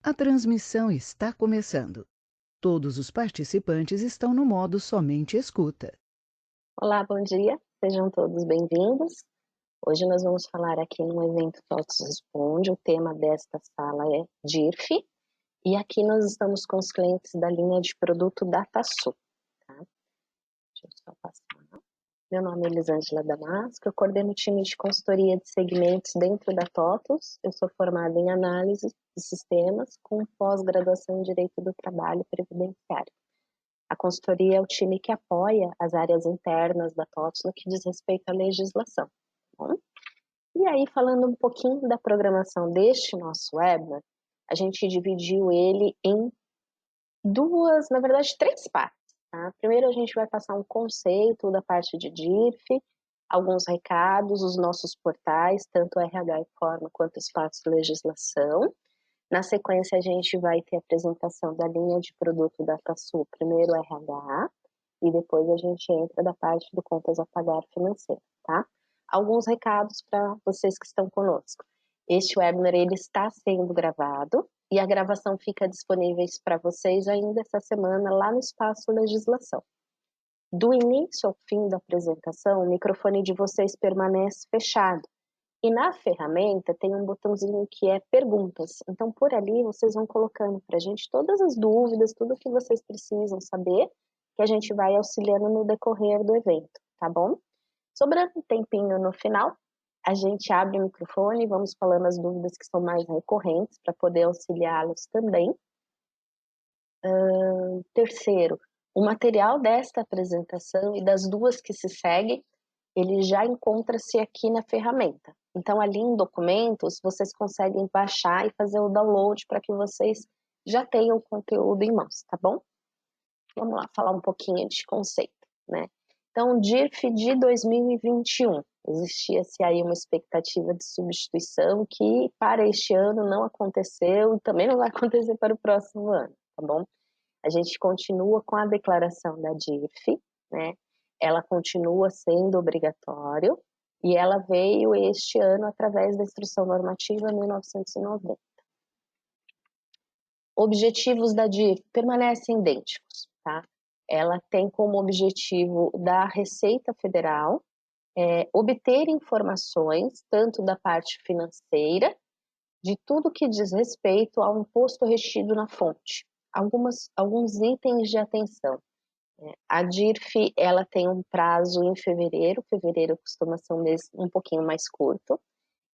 A transmissão está começando. Todos os participantes estão no modo somente escuta. Olá, bom dia, sejam todos bem-vindos. Hoje nós vamos falar aqui no evento TOTS Responde, o tema desta sala é DIRF, e aqui nós estamos com os clientes da linha de produto DataSul, tá? Deixa eu só passar. Meu nome é Elisângela Damasco, eu coordeno o time de consultoria de segmentos dentro da TOTOS, eu sou formada em análise de sistemas com pós-graduação em Direito do Trabalho Previdenciário. A consultoria é o time que apoia as áreas internas da TOTS no que diz respeito à legislação. Tá bom? E aí, falando um pouquinho da programação deste nosso webinar, a gente dividiu ele em duas, na verdade, três partes. Tá? Primeiro, a gente vai passar um conceito da parte de DIRF, alguns recados, os nossos portais, tanto RH e Forma quanto Espaço Legislação. Na sequência, a gente vai ter a apresentação da linha de produto DataSul, primeiro RH, e depois a gente entra da parte do contas a pagar financeiro, tá? Alguns recados para vocês que estão conosco. Este webinar, ele está sendo gravado, e a gravação fica disponível para vocês ainda essa semana lá no Espaço Legislação. Do início ao fim da apresentação, o microfone de vocês permanece fechado. E na ferramenta tem um botãozinho que é perguntas. Então, por ali, vocês vão colocando para a gente todas as dúvidas, tudo que vocês precisam saber, que a gente vai auxiliando no decorrer do evento, tá bom? Sobrando um tempinho no final, a gente abre o microfone e vamos falando as dúvidas que são mais recorrentes, para poder auxiliá-los também. Terceiro, o material desta apresentação e das duas que se seguem, ele já encontra-se aqui na ferramenta. Então, ali em documentos, vocês conseguem baixar e fazer o download para que vocês já tenham o conteúdo em mãos, tá bom? Vamos lá, falar um pouquinho de conceito, né? Então, DIRF de 2021. Existia-se aí uma expectativa de substituição que para este ano não aconteceu e também não vai acontecer para o próximo ano, tá bom? A gente continua com a declaração da DIRF, né? Ela continua sendo obrigatório e ela veio este ano através da Instrução Normativa 1990. Objetivos da DIRF permanecem idênticos, tá? Ela tem como objetivo da Receita Federal obter informações, tanto da parte financeira, de tudo que diz respeito ao imposto retido na fonte. Alguns itens de atenção. A DIRF, ela tem um prazo em fevereiro costuma ser um mês um pouquinho mais curto,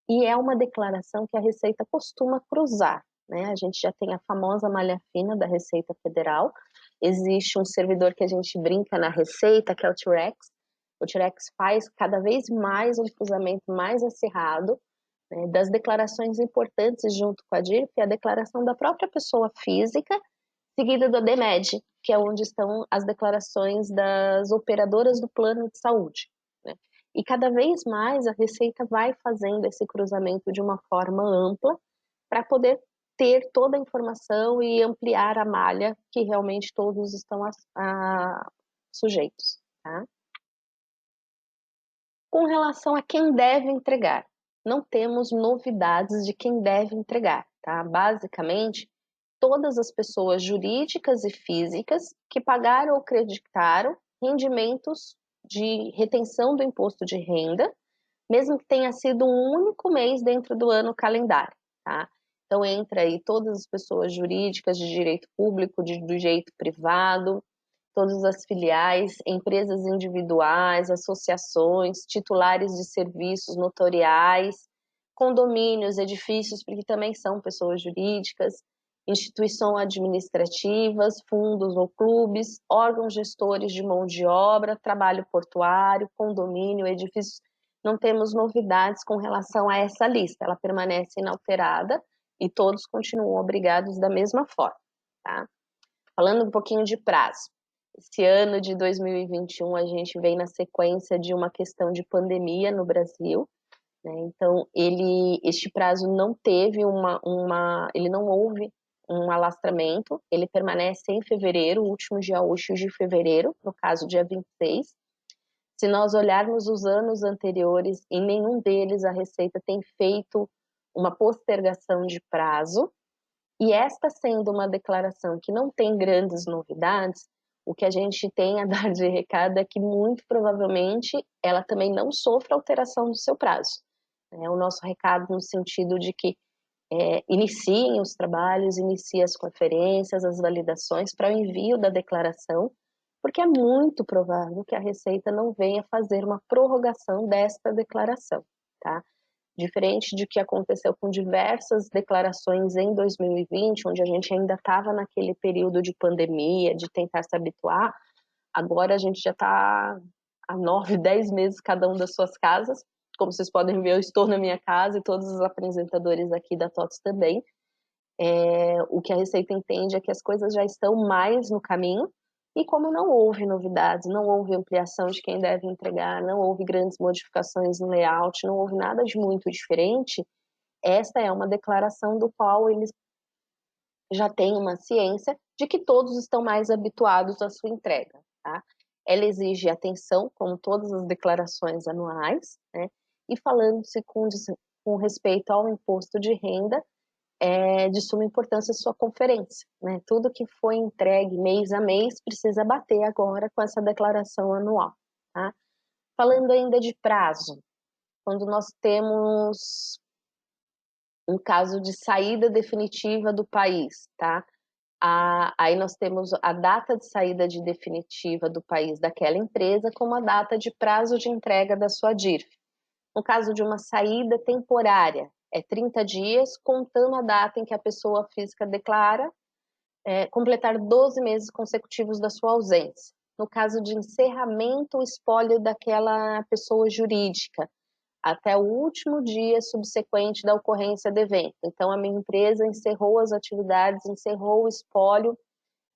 e é uma declaração que a Receita costuma cruzar, né? A gente já tem a famosa malha fina da Receita Federal, existe um servidor que a gente brinca na Receita, que é o T-Rex faz cada vez mais um cruzamento mais acirrado, né, das declarações importantes junto com a DIRF, a declaração da própria pessoa física, seguida do DEMED, que é onde estão as declarações das operadoras do plano de saúde, né? E cada vez mais a Receita vai fazendo esse cruzamento de uma forma ampla para poder ter toda a informação e ampliar a malha que realmente todos estão sujeitos, tá? Com relação a quem deve entregar, não temos novidades de quem deve entregar, tá? Basicamente, todas as pessoas jurídicas e físicas que pagaram ou creditaram rendimentos de retenção do imposto de renda, mesmo que tenha sido um único mês dentro do ano calendário, tá? Então, entra aí todas as pessoas jurídicas de direito público, do direito privado, todas as filiais, empresas individuais, associações, titulares de serviços notoriais, condomínios, edifícios, porque também são pessoas jurídicas, instituições administrativas, fundos ou clubes, órgãos gestores de mão de obra, trabalho portuário, condomínio, edifícios. Não temos novidades com relação a essa lista, ela permanece inalterada e todos continuam obrigados da mesma forma, tá? Falando um pouquinho de prazo. Esse ano de 2021 a gente vem na sequência de uma questão de pandemia no Brasil, né? Então este prazo não teve ele não houve um alastramento, ele permanece em fevereiro, o último dia útil de fevereiro, no caso dia 26. Se nós olharmos os anos anteriores, em nenhum deles a Receita tem feito uma postergação de prazo, E esta sendo uma declaração que não tem grandes novidades, o que a gente tem a dar de recado é que muito provavelmente ela também não sofra alteração do seu prazo. O nosso recado no sentido de que iniciem os trabalhos, iniciem as conferências, as validações para o envio da declaração, porque é muito provável que a Receita não venha fazer uma prorrogação desta declaração, tá? Diferente de que aconteceu com diversas declarações em 2020, onde a gente ainda estava naquele período de pandemia, de tentar se habituar, agora a gente já está há 9, 10 meses cada um das suas casas. Como vocês podem ver, eu estou na minha casa e todos os apresentadores aqui da TOTS também. O que a Receita entende é que as coisas já estão mais no caminho, e como não houve novidades, não houve ampliação de quem deve entregar, não houve grandes modificações no layout, não houve nada de muito diferente, esta é uma declaração do qual eles já têm uma ciência de que todos estão mais habituados à sua entrega, tá? Ela exige atenção, como todas as declarações anuais, né? E falando-se com respeito ao imposto de renda, é de suma importância a sua conferência, né? Tudo que foi entregue mês a mês precisa bater agora com essa declaração anual, tá? Falando ainda de prazo, quando nós temos um caso de saída definitiva do país, tá? Aí nós temos a data de saída definitiva do país daquela empresa como a data de prazo de entrega da sua DIRF. No caso de uma saída temporária, é 30 dias, contando a data em que a pessoa física declara completar 12 meses consecutivos da sua ausência. No caso de encerramento ou espólio daquela pessoa jurídica, até o último dia subsequente da ocorrência do evento. Então, a minha empresa encerrou as atividades, encerrou o espólio,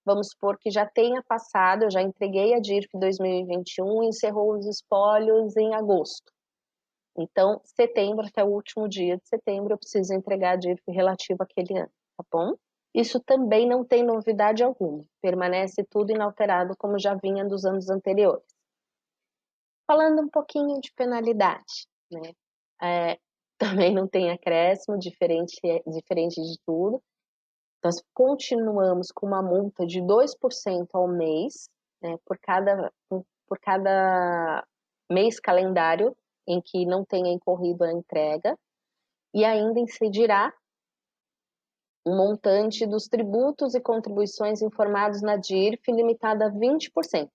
vamos supor que já tenha passado, eu já entreguei a DIRF 2021 e encerrou os espólios em agosto. Então, setembro, até o último dia de setembro, eu preciso entregar a DIRF relativa àquele ano, tá bom? Isso também não tem novidade alguma, permanece tudo inalterado como já vinha dos anos anteriores. Falando um pouquinho de penalidade, né? Também não tem acréscimo, diferente de tudo. Nós continuamos com uma multa de 2% ao mês, né, por cada mês calendário em que não tenha incorrido a entrega, e ainda incidirá um montante dos tributos e contribuições informados na DIRF limitado a 20%.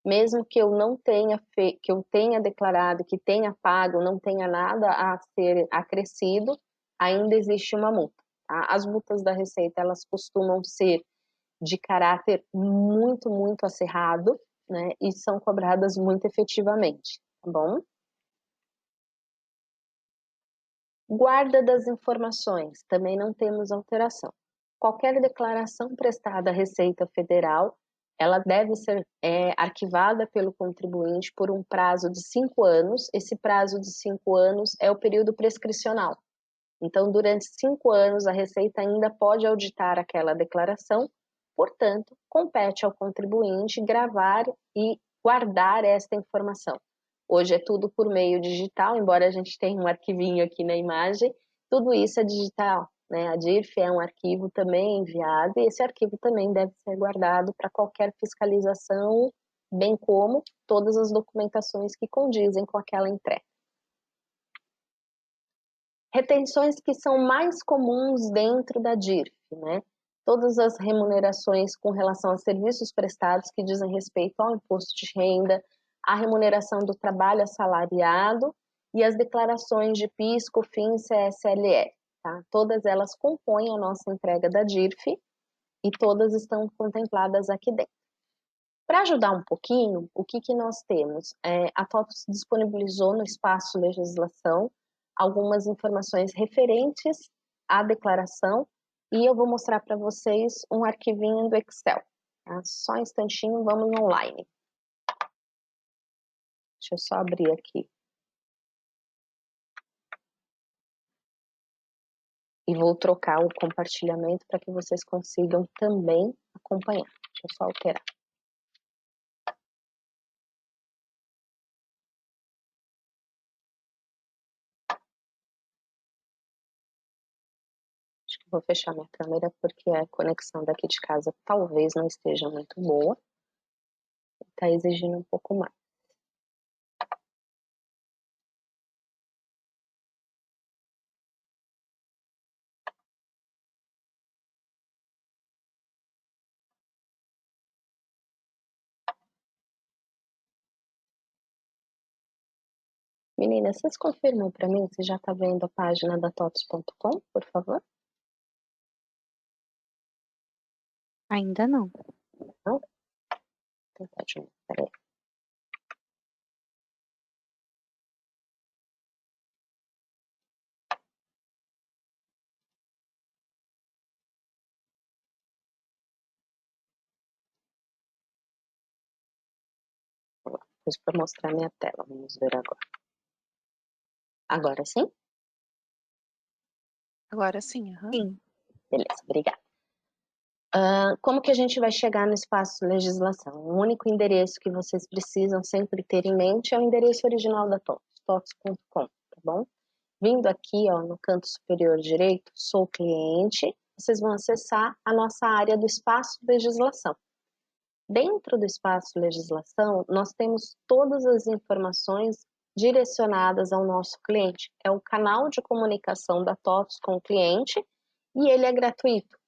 Mesmo que eu não tenha que eu tenha declarado, que tenha pago, não tenha nada a ser acrescido, ainda existe uma multa. Tá? As multas da Receita, elas costumam ser de caráter muito, muito acirrado, né? E são cobradas muito efetivamente, tá bom? Guarda das informações, também não temos alteração. Qualquer declaração prestada à Receita Federal, ela deve ser arquivada pelo contribuinte por um prazo de 5 anos. Esse prazo de 5 anos é o período prescricional. Então, durante 5 anos, a Receita ainda pode auditar aquela declaração, portanto, compete ao contribuinte gravar e guardar esta informação. Hoje é tudo por meio digital, embora a gente tenha um arquivinho aqui na imagem, tudo isso é digital, né? A DIRF é um arquivo também enviado e esse arquivo também deve ser guardado para qualquer fiscalização, bem como todas as documentações que condizem com aquela entrega. Retenções que são mais comuns dentro da DIRF, né? Todas as remunerações com relação a serviços prestados que dizem respeito ao imposto de renda, a remuneração do trabalho assalariado e as declarações de PIS, COFINS, CSLL, tá? Todas elas compõem a nossa entrega da DIRF e todas estão contempladas aqui dentro. Para ajudar um pouquinho, o que nós temos? A TOTS disponibilizou no espaço legislação algumas informações referentes à declaração e eu vou mostrar para vocês um arquivinho do Excel. Tá? Só um instantinho, vamos no online. Deixa eu só abrir aqui. E vou trocar o compartilhamento para que vocês consigam também acompanhar. Deixa eu só alterar. Acho que Vou fechar minha câmera porque a conexão daqui de casa talvez não esteja muito boa. Está exigindo um pouco mais. Meninas, vocês confirmam para mim se já está vendo a página da TOTS.com, por favor? Ainda não. Não? Então tá de novo, peraí. Fiz para mostrar minha tela, vamos ver agora. Agora sim? Agora sim, aham. Sim. Beleza, obrigada. Como que a gente vai chegar no espaço legislação? O único endereço que vocês precisam sempre ter em mente é o endereço original da TOTS, tots.com, tá bom? Vindo aqui, ó, no canto superior direito, sou cliente, vocês vão acessar a nossa área do espaço legislação. Dentro do espaço legislação, nós temos todas as informações direcionadas ao nosso cliente. É o canal de comunicação da TOTS com o cliente e ele é gratuito.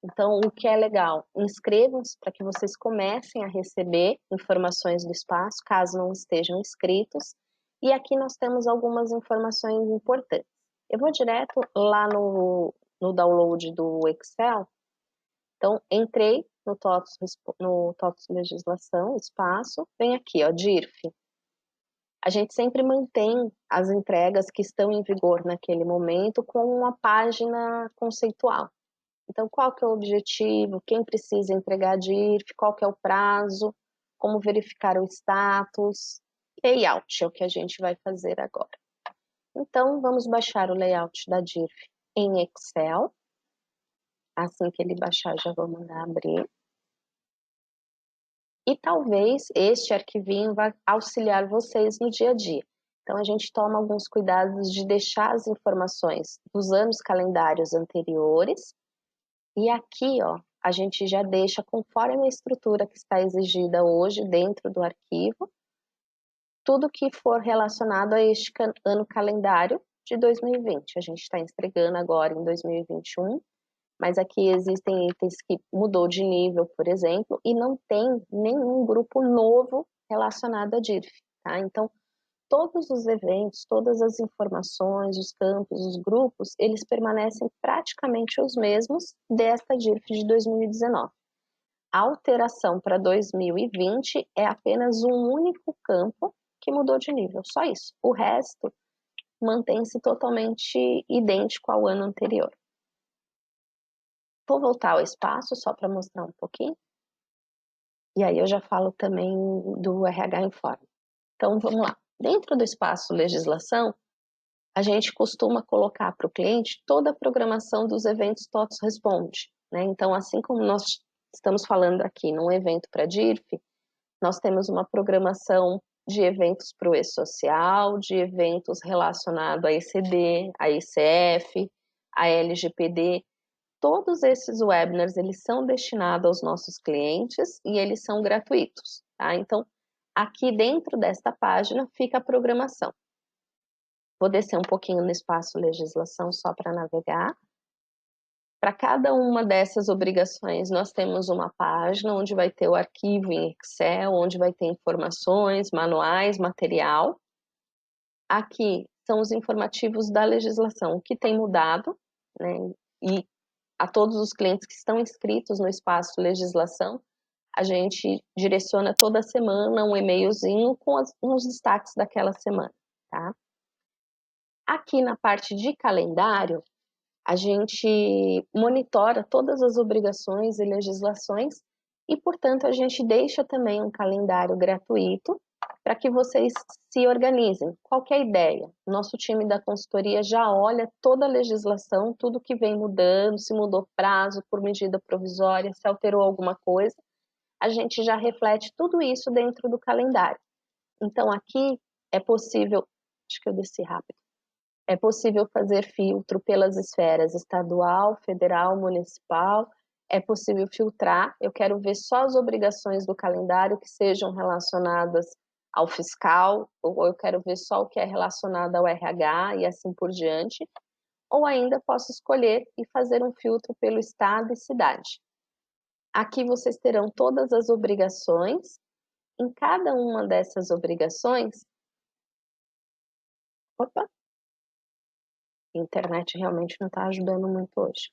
Então, o que é legal? Inscrevam-se para que vocês comecem a receber informações do espaço, caso não estejam inscritos. E aqui nós temos algumas informações importantes. Eu vou direto lá no download do Excel. Então, entrei no TOTS Legislação, espaço, vem aqui, ó, DIRF. A gente sempre mantém as entregas que estão em vigor naquele momento com uma página conceitual. Então, qual que é o objetivo, quem precisa entregar DIRF, qual que é o prazo, como verificar o status, layout é o que a gente vai fazer agora. Então, vamos baixar o layout da DIRF em Excel. Assim que ele baixar, já vou mandar abrir. E talvez este arquivinho vá auxiliar vocês no dia a dia. Então, a gente toma alguns cuidados de deixar as informações dos anos calendários anteriores. E aqui, ó, a gente já deixa conforme a estrutura que está exigida hoje dentro do arquivo, tudo que for relacionado a este ano calendário de 2020. A gente está entregando agora em 2021, mas aqui existem itens que mudou de nível, por exemplo, e não tem nenhum grupo novo relacionado a DIRF, tá? Então, todos os eventos, todas as informações, os campos, os grupos, eles permanecem praticamente os mesmos desta DIRF de 2019. A alteração para 2020 é apenas um único campo que mudou de nível, só isso. O resto mantém-se totalmente idêntico ao ano anterior. Vou voltar ao espaço só para mostrar um pouquinho. E aí eu já falo também do RH Informe. Então, vamos lá. Dentro do espaço legislação, a gente costuma colocar para o cliente toda a programação dos eventos TOTS Responde, né? Então, assim como nós estamos falando aqui num evento para DIRF, nós temos uma programação de eventos para o E-Social, de eventos relacionados à ECD, à ICF, à LGPD. Todos esses webinars, eles são destinados aos nossos clientes e eles são gratuitos, tá? Então, aqui dentro desta página fica a programação. Vou descer um pouquinho no espaço legislação só para navegar. Para cada uma dessas obrigações, nós temos uma página onde vai ter o arquivo em Excel, onde vai ter informações, manuais, material. Aqui são os informativos da legislação, o que tem mudado, né? E a todos os clientes que estão inscritos no espaço legislação, a gente direciona toda semana um e-mailzinho com os destaques daquela semana, tá? Aqui na parte de calendário, a gente monitora todas as obrigações e legislações e, portanto, a gente deixa também um calendário gratuito para que vocês se organizem. Qual que é a ideia? Nosso time da consultoria já olha toda a legislação, tudo que vem mudando, se mudou prazo por medida provisória, se alterou alguma coisa, a gente já reflete tudo isso dentro do calendário. Então, aqui é possível, acho que eu desci rápido, É possível fazer filtro pelas esferas estadual, federal, municipal. É possível filtrar. Eu quero ver só as obrigações do calendário que sejam relacionadas ao fiscal, ou eu quero ver só o que é relacionado ao RH e assim por diante. Ou ainda posso escolher e fazer um filtro pelo estado e cidade. Aqui vocês terão todas as obrigações. Em cada uma dessas obrigações... Opa! A internet realmente não está ajudando muito hoje.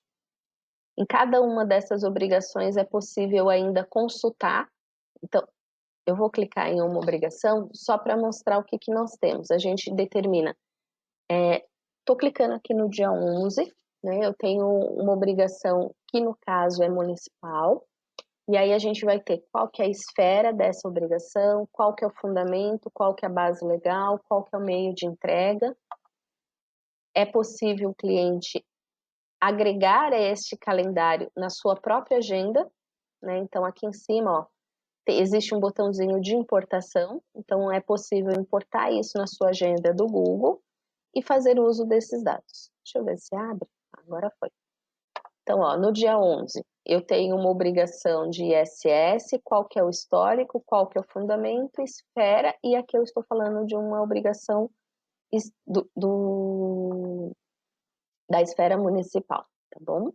Em cada uma dessas obrigações é possível ainda consultar. Então, eu vou clicar em uma obrigação só para mostrar o que nós temos. A gente determina... Estou clicando aqui no dia 11, né? Eu tenho uma obrigação que, no caso, é municipal. E aí a gente vai ter qual que é a esfera dessa obrigação, qual que é o fundamento, qual que é a base legal, qual que é o meio de entrega. É possível o cliente agregar este calendário na sua própria agenda, né? Então aqui em cima, ó, existe um botãozinho de importação, então é possível importar isso na sua agenda do Google e fazer uso desses dados. Deixa eu ver se abre. Agora foi. Então, ó, no dia 11, eu tenho uma obrigação de ISS, qual que é o histórico, qual que é o fundamento, esfera, e aqui eu estou falando de uma obrigação da esfera municipal, tá bom?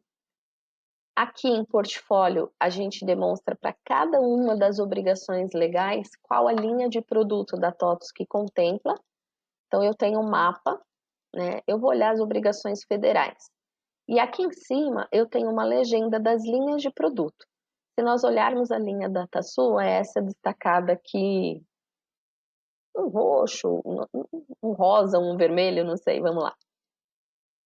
Aqui em portfólio, a gente demonstra para cada uma das obrigações legais qual a linha de produto da TOTVS que contempla. Então, eu tenho um mapa, né? Eu vou olhar as obrigações federais. E aqui em cima, eu tenho uma legenda das linhas de produto. Se nós olharmos a linha DataSul, é essa destacada aqui, um roxo, um rosa, um vermelho, não sei, vamos lá.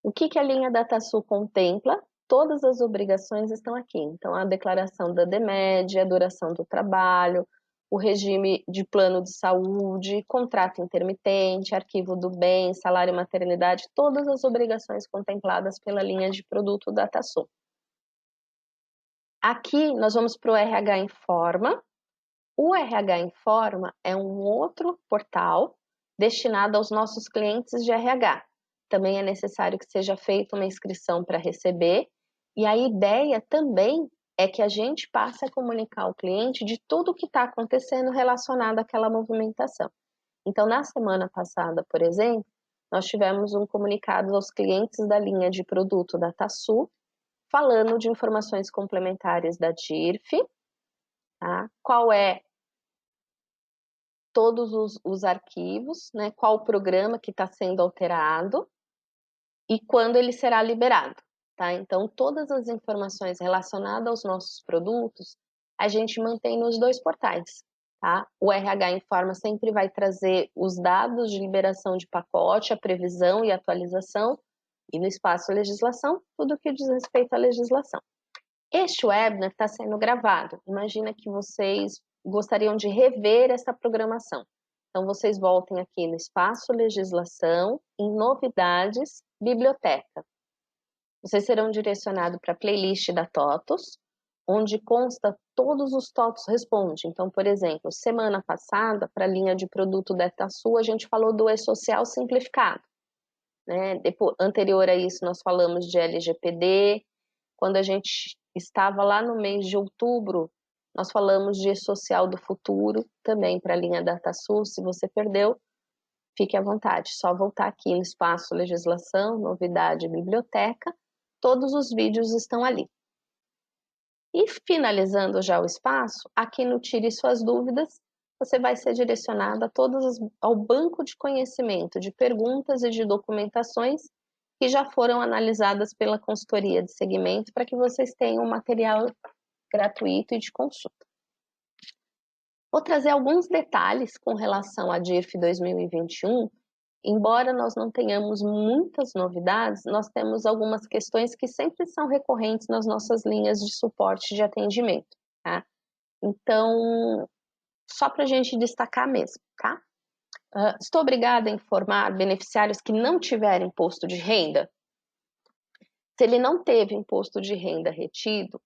O que a linha DataSul contempla? Todas as obrigações estão aqui. Então, a declaração da DMED, a duração do trabalho, o regime de plano de saúde, contrato intermitente, arquivo do bem, salário e maternidade, todas as obrigações contempladas pela linha de produto DataSul. Aqui, nós vamos para o RH Informa. O RH Informa é um outro portal destinado aos nossos clientes de RH. Também é necessário que seja feita uma inscrição para receber, e a ideia também é que a gente passe a comunicar ao cliente de tudo o que está acontecendo relacionado àquela movimentação. Então, na semana passada, por exemplo, nós tivemos um comunicado aos clientes da linha de produto da DataSul, falando de informações complementares da DIRF, tá? Qual é todos os arquivos, né? Qual o programa que está sendo alterado e quando ele será liberado, tá? Então, todas as informações relacionadas aos nossos produtos, a gente mantém nos dois portais, tá? O RH Informa sempre vai trazer os dados de liberação de pacote, a previsão e atualização, e no espaço legislação, tudo que diz respeito à legislação. Este webinar está sendo gravado. Imagina que vocês gostariam de rever essa programação. Então, vocês voltem aqui no espaço legislação, em novidades, biblioteca. Vocês serão direcionados para a playlist da TOTVS, onde consta todos os TOTVS Responde. Então, por exemplo, semana passada, para a linha de produto da DataSul, a gente falou do E-Social simplificado, né? Anterior a isso, nós falamos de LGPD. Quando a gente estava lá no mês de outubro, nós falamos de E-Social do futuro, também para a linha DataSul. Se você perdeu, fique à vontade, só voltar aqui no espaço legislação, novidade, biblioteca, todos os vídeos estão ali. E finalizando já o espaço, aqui no Tire Suas Dúvidas, você vai ser direcionado ao banco de conhecimento de perguntas e de documentações que já foram analisadas pela consultoria de segmento para que vocês tenham um material gratuito e de consulta. Vou trazer alguns detalhes com relação à DIRF 2021. Embora nós não tenhamos muitas novidades, nós temos algumas questões que sempre são recorrentes nas nossas linhas de suporte de atendimento, tá? Então, só para a gente destacar mesmo, tá? Estou obrigada a informar beneficiários que não tiverem imposto de renda. Se ele não teve imposto de renda retido,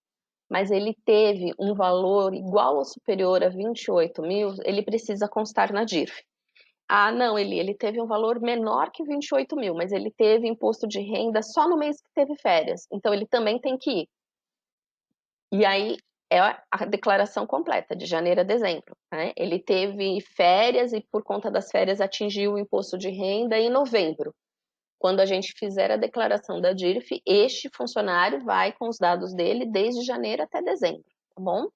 mas ele teve um valor igual ou superior a 28 mil, ele precisa constar na DIRF. Ah, não, ele teve um valor menor que 28 mil, mas ele teve imposto de renda só no mês que teve férias. Então, ele também tem que ir. E aí, é a declaração completa, de janeiro a dezembro, né? Ele teve férias e, por conta das férias, atingiu o imposto de renda em novembro. Quando a gente fizer a declaração da DIRF, este funcionário vai com os dados dele desde janeiro até dezembro, tá bom?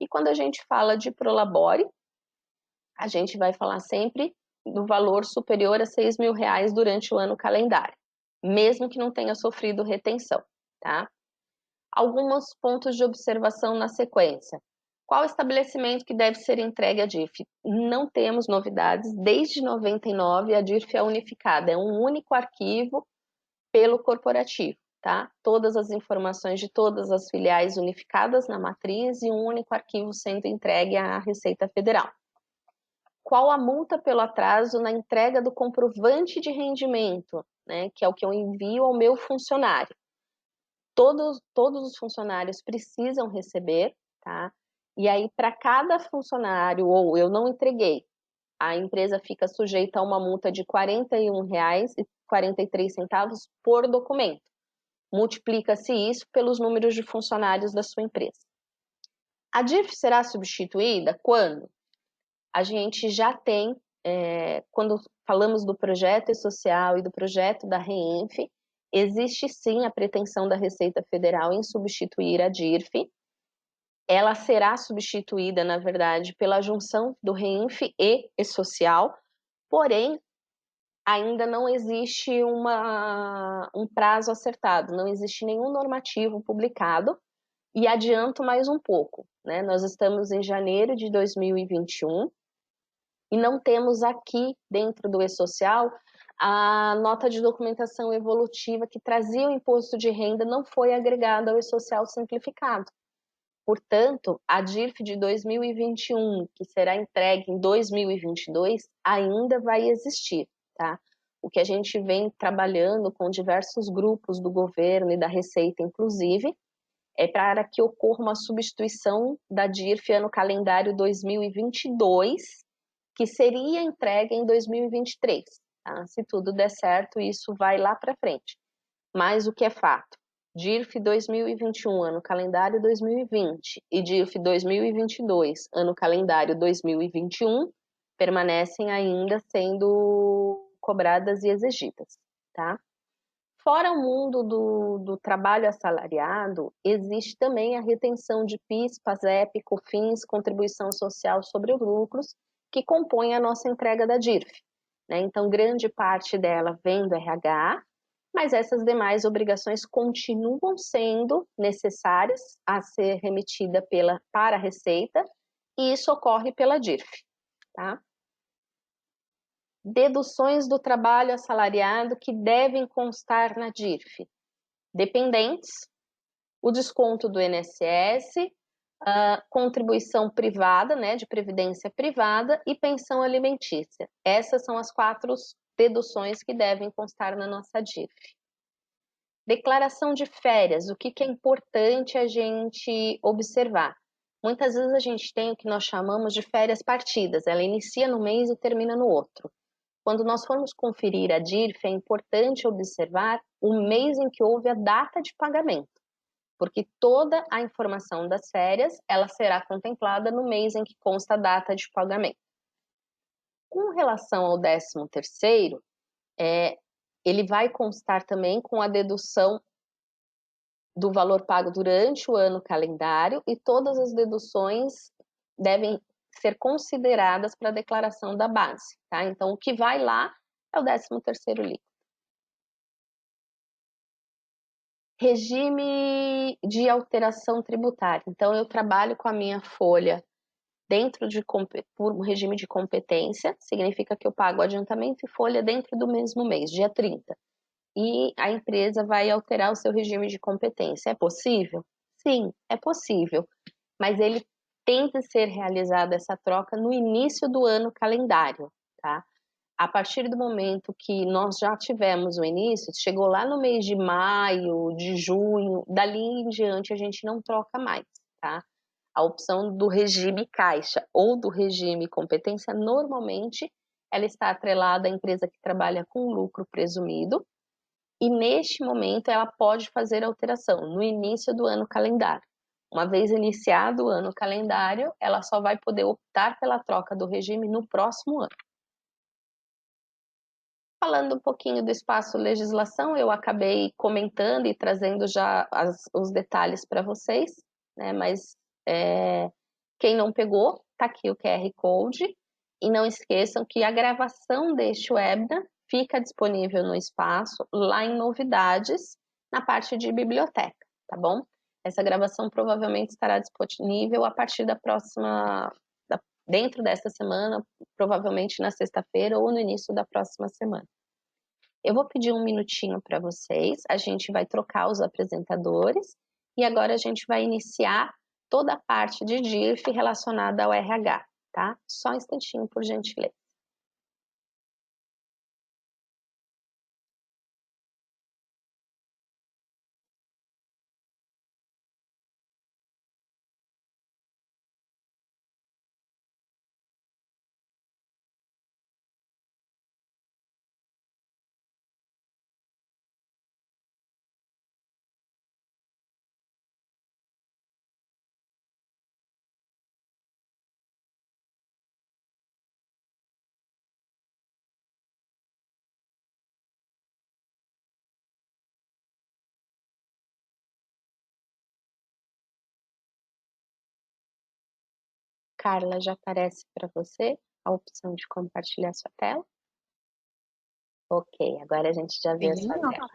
E quando a gente fala de Prolabore, a gente vai falar sempre do valor superior a R$6 mil durante o ano calendário, mesmo que não tenha sofrido retenção, tá? Alguns pontos de observação na sequência. Qual estabelecimento que deve ser entregue à DIRF? Não temos novidades. Desde 99, a DIRF é unificada, é um único arquivo pelo corporativo, tá? Todas as informações de todas as filiais unificadas na matriz e um único arquivo sendo entregue à Receita Federal. Qual a multa pelo atraso na entrega do comprovante de rendimento, né? Que é o que eu envio ao meu funcionário. Todos os funcionários precisam receber, tá? E aí, para cada funcionário, ou eu não entreguei, a empresa fica sujeita a uma multa de R$ 41,43 por documento. Multiplica-se isso pelos números de funcionários da sua empresa. A DIRF será substituída quando a gente já tem, quando falamos do projeto social e do projeto da REINF, existe sim a pretensão da Receita Federal em substituir a DIRF. Ela será substituída, na verdade, pela junção do REINF e E-Social, porém, ainda não existe um prazo acertado, não existe nenhum normativo publicado, e adianto mais um pouco, né? Nós estamos em janeiro de 2021 e não temos aqui, dentro do E-Social, a nota de documentação evolutiva que trazia o imposto de renda não foi agregada ao E-Social simplificado. Portanto, a DIRF de 2021, que será entregue em 2022, ainda vai existir, tá? O que a gente vem trabalhando com diversos grupos do governo e da Receita, inclusive, é para que ocorra uma substituição da DIRF ano calendário 2022, que seria entregue em 2023, tá? Se tudo der certo, isso vai lá para frente. Mas o que é fato? DIRF 2021, ano calendário 2020, e DIRF 2022, ano calendário 2021, permanecem ainda sendo cobradas e exigidas, tá? Fora o mundo do trabalho assalariado, existe também a retenção de PIS, PASEP, COFINS, contribuição social sobre os lucros, que compõem a nossa entrega da DIRF, né? Então, grande parte dela vem do RH, mas essas demais obrigações continuam sendo necessárias a ser remetida para a Receita, e isso ocorre pela DIRF, tá? Deduções do trabalho assalariado que devem constar na DIRF. Dependentes, o desconto do INSS, a contribuição privada, né, de previdência privada e pensão alimentícia. Essas são as 4 deduções que devem constar na nossa DIRF. Declaração de férias, o que é importante a gente observar? Muitas vezes a gente tem o que nós chamamos de férias partidas, ela inicia no mês e termina no outro. Quando nós formos conferir a DIRF, é importante observar o mês em que houve a data de pagamento, porque toda a informação das férias, ela será contemplada no mês em que consta a data de pagamento. Com relação ao 13º, ele vai constar também com a dedução do valor pago durante o ano calendário e todas as deduções devem ser consideradas para a declaração da base, tá? Então, o que vai lá é o 13º líquido. Regime de alteração tributária. Então, eu trabalho com a minha folha dentro por um regime de competência, significa que eu pago adiantamento e folha dentro do mesmo mês, dia 30. E a empresa vai alterar o seu regime de competência. É possível? Sim, é possível, mas ele tem que ser realizada essa troca no início do ano calendário, tá? A partir do momento que nós já tivemos o início, chegou lá no mês de maio, de junho, dali em diante a gente não troca mais, tá? A opção do regime caixa ou do regime competência, normalmente, ela está atrelada à empresa que trabalha com lucro presumido, e neste momento ela pode fazer alteração no início do ano calendário. Uma vez iniciado o ano calendário, ela só vai poder optar pela troca do regime no próximo ano. Falando um pouquinho do espaço legislação, eu acabei comentando e trazendo já os detalhes para vocês, né? Mas quem não pegou, está aqui o QR Code. E não esqueçam que a gravação deste webinar fica disponível no espaço, lá em novidades, na parte de biblioteca, tá bom? Essa gravação provavelmente estará disponível a partir da próxima, dentro desta semana, provavelmente na sexta-feira ou no início da próxima semana. Eu vou pedir um minutinho para vocês, a gente vai trocar os apresentadores e agora a gente vai iniciar toda a parte de DIRF relacionada ao RH, tá? Só um instantinho, por gentileza. Carla, já aparece para você a opção de compartilhar sua tela? Ok, agora a gente já vê a sua tela.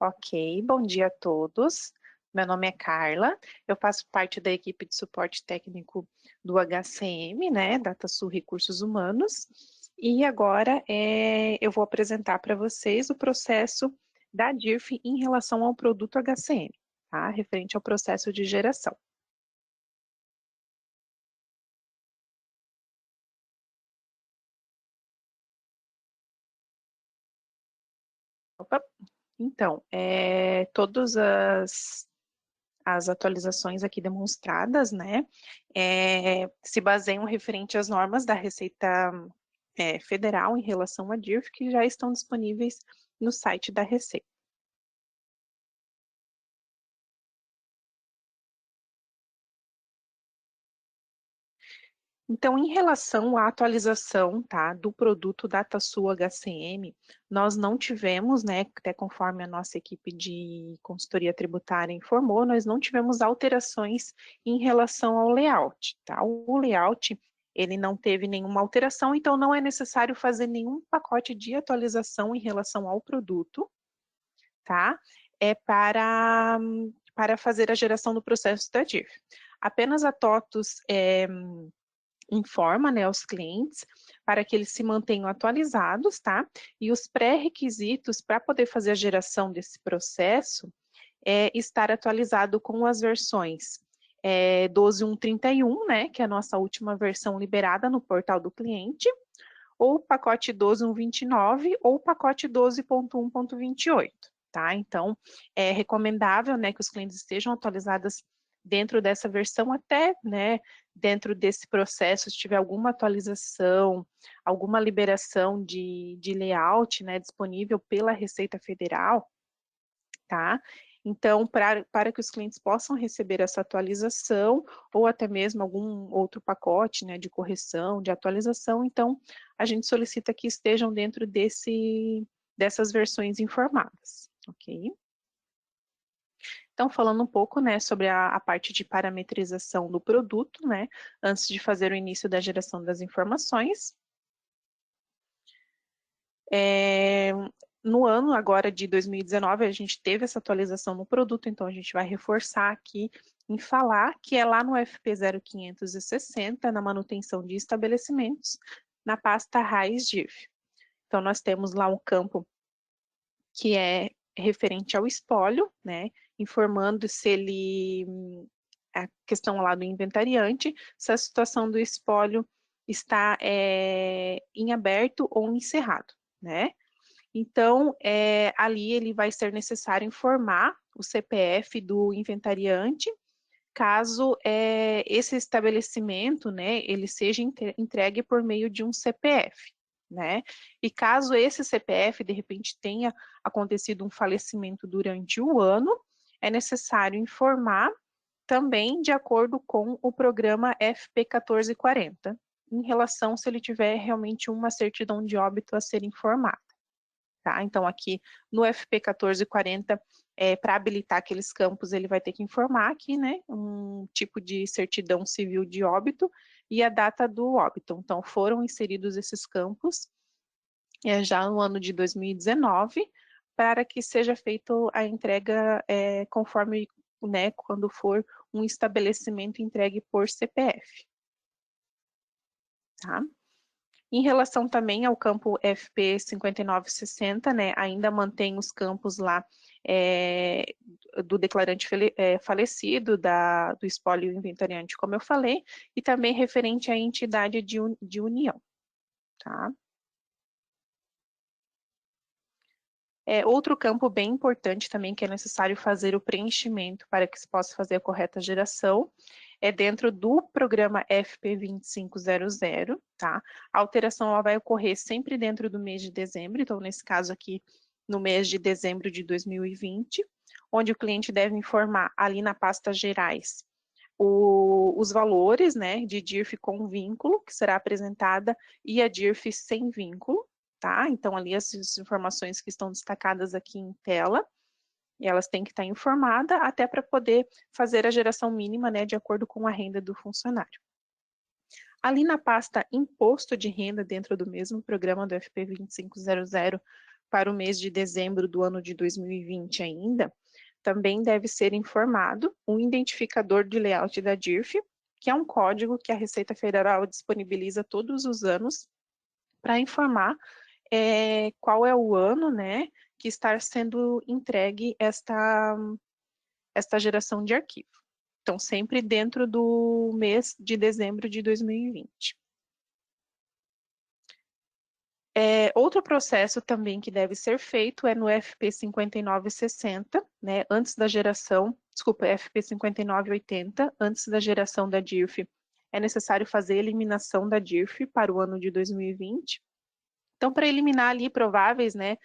Ok, bom dia a todos. Meu nome é Carla, eu faço parte da equipe de suporte técnico do HCM, né, DataSul Recursos Humanos, e agora eu vou apresentar para vocês o processo da DIRF em relação ao produto HCM, tá, referente ao processo de geração. Opa. Então, todas as atualizações aqui demonstradas, né, se baseiam referente às normas da Receita Federal em relação à DIRF, que já estão disponíveis no site da Receita. Então, em relação à atualização, tá, do produto DataSul HCM, nós não tivemos, né, até conforme a nossa equipe de consultoria tributária informou, nós não tivemos alterações em relação ao layout, tá? O layout, ele não teve nenhuma alteração, então não é necessário fazer nenhum pacote de atualização em relação ao produto, tá? Para fazer a geração do processo da DIRF. Apenas a TOTUS informa, né, aos clientes para que eles se mantenham atualizados, tá? E os pré-requisitos para poder fazer a geração desse processo é estar atualizado com as versões 12.1.31, né, que é a nossa última versão liberada no portal do cliente, ou o pacote 12.1.29 ou o pacote 12.1.28, tá? Então, é recomendável, né, que os clientes estejam atualizados dentro dessa versão até, né, dentro desse processo, se tiver alguma atualização, alguma liberação de layout, né, disponível pela Receita Federal, tá? Então, para que os clientes possam receber essa atualização, ou até mesmo algum outro pacote, né, de correção, de atualização, então, a gente solicita que estejam dentro dessas versões informadas, ok? Então, falando um pouco, né, sobre a parte de parametrização do produto, né, antes de fazer o início da geração das informações. No ano agora de 2019, a gente teve essa atualização no produto, então a gente vai reforçar aqui em falar que é lá no FP 0560, na manutenção de estabelecimentos, na pasta raiz DIRF. Então, nós temos lá um campo que é referente ao espólio, né, informando se ele, a questão lá do inventariante, se a situação do espólio está em aberto ou encerrado, né. Então, ali ele vai ser necessário informar o CPF do inventariante, caso esse estabelecimento, né, ele seja entregue por meio de um CPF, né? E caso esse CPF, de repente, tenha acontecido um falecimento durante o ano, é necessário informar também de acordo com o programa FP 1440, em relação se ele tiver realmente uma certidão de óbito a ser informada. Tá? Então, aqui no FP 1440, para habilitar aqueles campos, ele vai ter que informar aqui, né, um tipo de certidão civil de óbito e a data do óbito. Então, foram inseridos esses campos já no ano de 2019, para que seja feita a entrega conforme, né, quando for um estabelecimento entregue por CPF. Tá? Em relação também ao campo FP 5960, né, ainda mantém os campos lá do declarante falecido, do espólio inventariante, como eu falei, e também referente à entidade de união. Tá? Outro campo bem importante também que é necessário fazer o preenchimento para que se possa fazer a correta geração é dentro do programa FP 2500, tá? A alteração ela vai ocorrer sempre dentro do mês de dezembro, então nesse caso aqui no mês de dezembro de 2020, onde o cliente deve informar ali na pasta gerais os valores, né, de DIRF com vínculo, que será apresentada, e a DIRF sem vínculo, tá? Então, ali as informações que estão destacadas aqui em tela, e elas têm que estar informadas até para poder fazer a geração mínima, né, de acordo com a renda do funcionário. Ali na pasta Imposto de Renda, dentro do mesmo programa do FP 2500, para o mês de dezembro do ano de 2020 ainda, também deve ser informado um identificador de layout da DIRF, que é um código que a Receita Federal disponibiliza todos os anos para informar qual é o ano, né, que está sendo entregue esta geração de arquivo. Então, sempre dentro do mês de dezembro de 2020. Outro processo também que deve ser feito é no FP 5960, né, antes da geração, desculpa, FP 5980, antes da geração da DIRF, é necessário fazer a eliminação da DIRF para o ano de 2020. Então, para eliminar ali prováveis, né,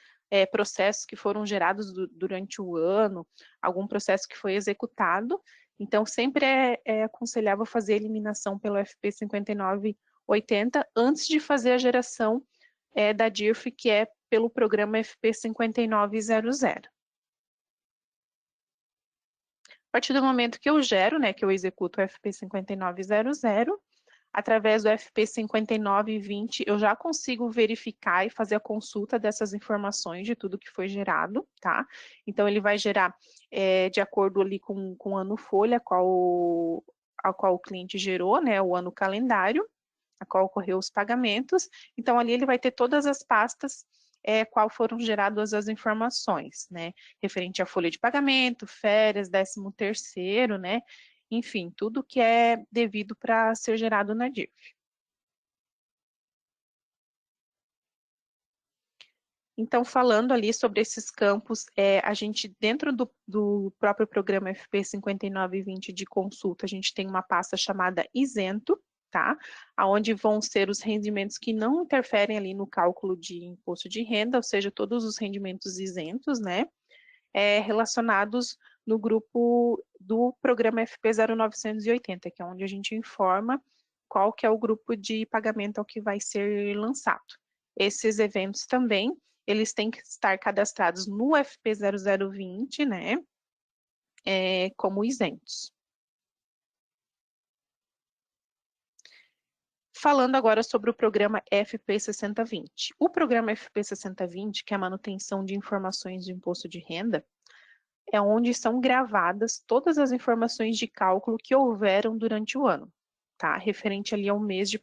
processos que foram gerados durante o ano, algum processo que foi executado, então sempre é aconselhável fazer a eliminação pelo FP 5980 antes de fazer a geração da DIRF, que é pelo programa FP 5900. A partir do momento que eu gero, né, que eu executo o FP 5900, através do FP 5920, eu já consigo verificar e fazer a consulta dessas informações de tudo que foi gerado, tá? Então, ele vai gerar de acordo ali com o ano folha, a qual o cliente gerou, né, o ano calendário, a qual ocorreu os pagamentos. Então, ali ele vai ter todas as pastas qual foram geradas as informações, né? Referente à folha de pagamento, férias, 13º, né? Enfim, tudo que é devido para ser gerado na DIRF. Então, falando ali sobre esses campos, a gente, dentro do próprio programa FP 5920 de consulta, a gente tem uma pasta chamada isento, tá? Onde vão ser os rendimentos que não interferem ali no cálculo de imposto de renda, ou seja, todos os rendimentos isentos, né? Relacionados no grupo do programa FP 0980, que é onde a gente informa qual que é o grupo de pagamento ao que vai ser lançado. Esses eventos também, eles têm que estar cadastrados no FP 0020, né, como isentos. Falando agora sobre o programa FP 6020. O programa FP 6020, que é a manutenção de informações de imposto de renda, é onde são gravadas todas as informações de cálculo que houveram durante o ano, tá? Referente ali ao mês de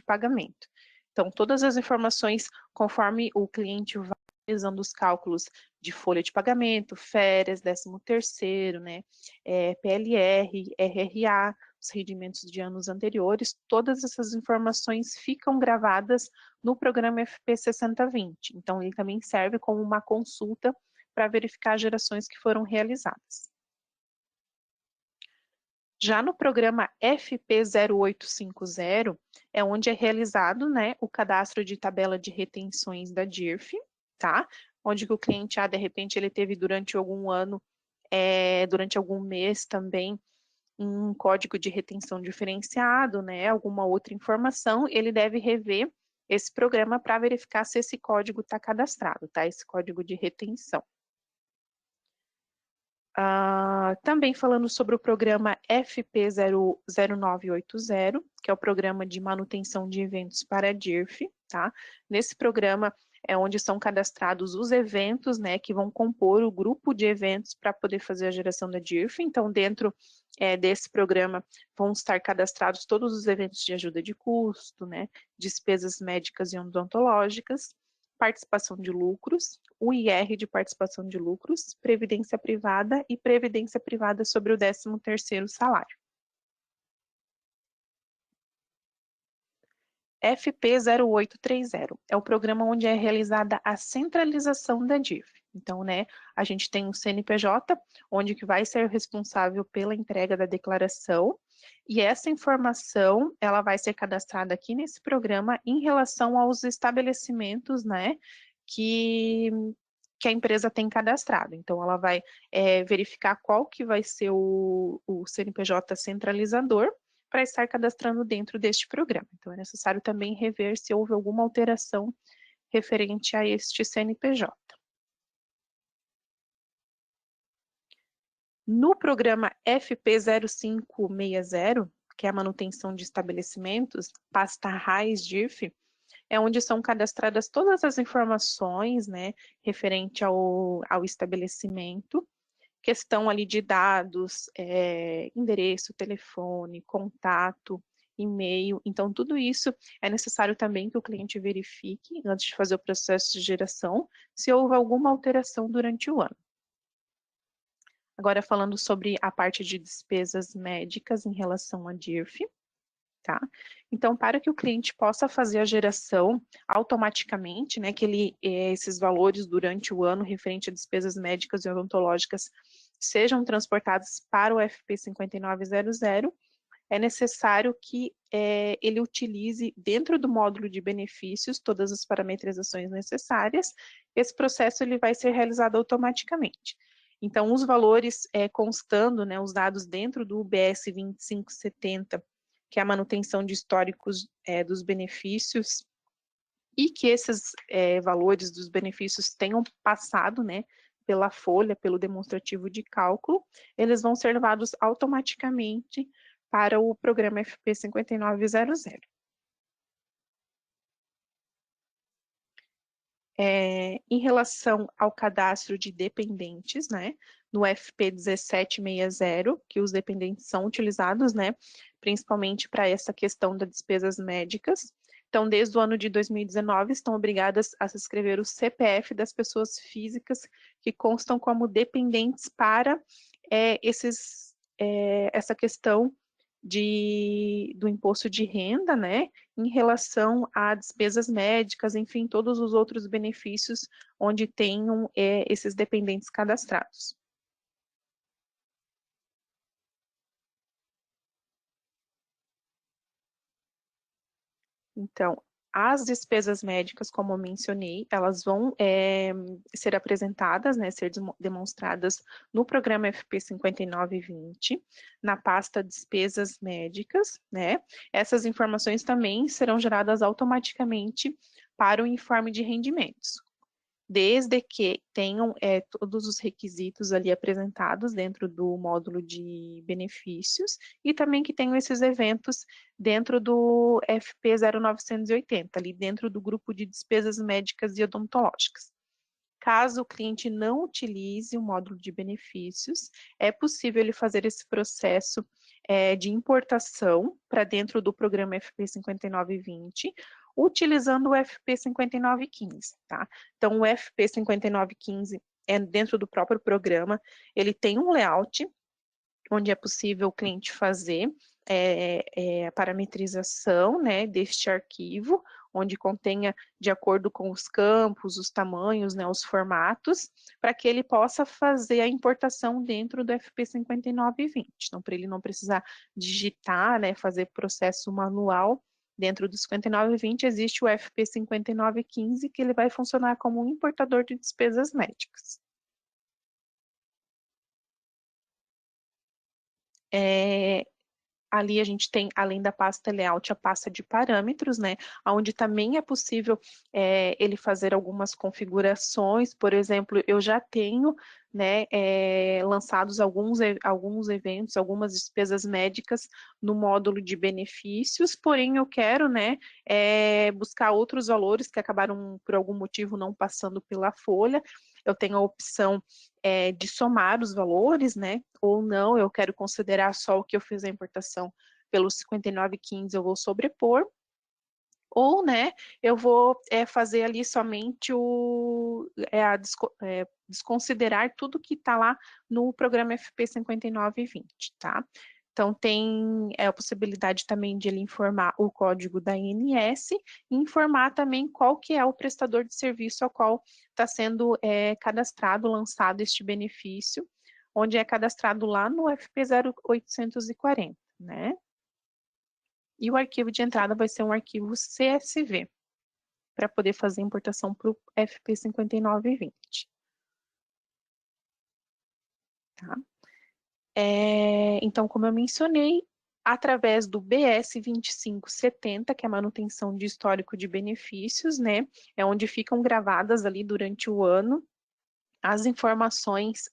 pagamento. Então, todas as informações, conforme o cliente vai realizando os cálculos de folha de pagamento, férias, 13º, né? PLR, RRA, os rendimentos de anos anteriores, todas essas informações ficam gravadas no programa FP 6020. Então, ele também serve como uma consulta para verificar as gerações que foram realizadas. Já no programa FP0850, é onde é realizado, né, o cadastro de tabela de retenções da DIRF, tá? Onde que o cliente, de repente, ele teve durante algum ano, durante algum mês também, um código de retenção diferenciado, né, alguma outra informação, ele deve rever esse programa para verificar se esse código está cadastrado, tá? Esse código de retenção. Também falando sobre o programa FP0980, que é o programa de manutenção de eventos para a DIRF, tá? Nesse programa é onde são cadastrados os eventos, né, que vão compor o grupo de eventos para poder fazer a geração da DIRF. Então, dentro desse programa vão estar cadastrados todos os eventos de ajuda de custo, né, despesas médicas e odontológicas, participação de lucros, o IR de participação de lucros, previdência privada e previdência privada sobre o 13º salário. FP0830 é o programa onde é realizada a centralização da DIRF. Então, né, a gente tem o CNPJ, onde que vai ser responsável pela entrega da declaração, e essa informação, ela vai ser cadastrada aqui nesse programa em relação aos estabelecimentos, né, que a empresa tem cadastrado. Então, ela vai verificar qual que vai ser o CNPJ centralizador para estar cadastrando dentro deste programa. Então, é necessário também rever se houve alguma alteração referente a este CNPJ. No programa FP0560, que é a manutenção de estabelecimentos, pasta RAIS DIRF, é onde são cadastradas todas as informações, né, referente ao estabelecimento, questão ali de dados, endereço, telefone, contato, e-mail. Então, tudo isso é necessário também que o cliente verifique, antes de fazer o processo de geração, se houve alguma alteração durante o ano. Agora, falando sobre a parte de despesas médicas em relação à DIRF, tá? Então, para que o cliente possa fazer a geração automaticamente, né, que esses valores durante o ano referente a despesas médicas e odontológicas sejam transportados para o FP5900, é necessário que ele utilize dentro do módulo de benefícios todas as parametrizações necessárias. Esse processo ele vai ser realizado automaticamente. Então, os valores constando, né, os dados dentro do UBS 2570, que é a manutenção de históricos dos benefícios, e que esses valores dos benefícios tenham passado, né, pela folha, pelo demonstrativo de cálculo, eles vão ser levados automaticamente para o programa FP5900. Em relação ao cadastro de dependentes, né, no FP1760, que os dependentes são utilizados, né, principalmente para essa questão das despesas médicas. Então, desde o ano de 2019, estão obrigadas a se inscrever o CPF das pessoas físicas que constam como dependentes para essa questão do imposto de renda, né, em relação a despesas médicas, enfim, todos os outros benefícios onde tenham esses dependentes cadastrados. Então, as despesas médicas, como eu mencionei, elas vão ser apresentadas, né, ser demonstradas no programa FP5920, na pasta despesas médicas, né? Essas informações também serão geradas automaticamente para o informe de rendimentos, desde que tenham todos os requisitos ali apresentados dentro do módulo de benefícios e também que tenham esses eventos dentro do FP0980, ali dentro do grupo de despesas médicas e odontológicas. Caso o cliente não utilize o módulo de benefícios, é possível ele fazer esse processo de importação para dentro do programa FP5920, utilizando o FP5915, tá? Então, o FP5915 é dentro do próprio programa, ele tem um layout onde é possível o cliente fazer a parametrização, né, deste arquivo, onde contenha de acordo com os campos, os tamanhos, né, os formatos, para que ele possa fazer a importação dentro do FP 5920. Então, para ele não precisar digitar, né, fazer processo manual, dentro do 5920 existe o FP 5915, que ele vai funcionar como um importador de despesas médicas. Ali a gente tem, além da pasta layout, a pasta de parâmetros, né, onde também é possível ele fazer algumas configurações. Por exemplo, eu já tenho, né, lançados alguns eventos, algumas despesas médicas no módulo de benefícios, porém eu quero, né, buscar outros valores que acabaram, por algum motivo, não passando pela folha. Eu tenho a opção de somar os valores, né? Ou não, eu quero considerar só o que eu fiz a importação pelo 5915, eu vou sobrepor. Ou, né, eu vou fazer ali somente desconsiderar tudo que está lá no programa FP 5920, tá? Então, tem a possibilidade também de ele informar o código da ANS e informar também qual que é o prestador de serviço ao qual está sendo cadastrado, lançado este benefício, onde é cadastrado lá no FP 0840, né? E o arquivo de entrada vai ser um arquivo CSV, para poder fazer a importação para o FP 5920. Tá? Então, como eu mencionei, através do BS 2570, que é a manutenção de histórico de benefícios, né? É onde ficam gravadas ali durante o ano as informações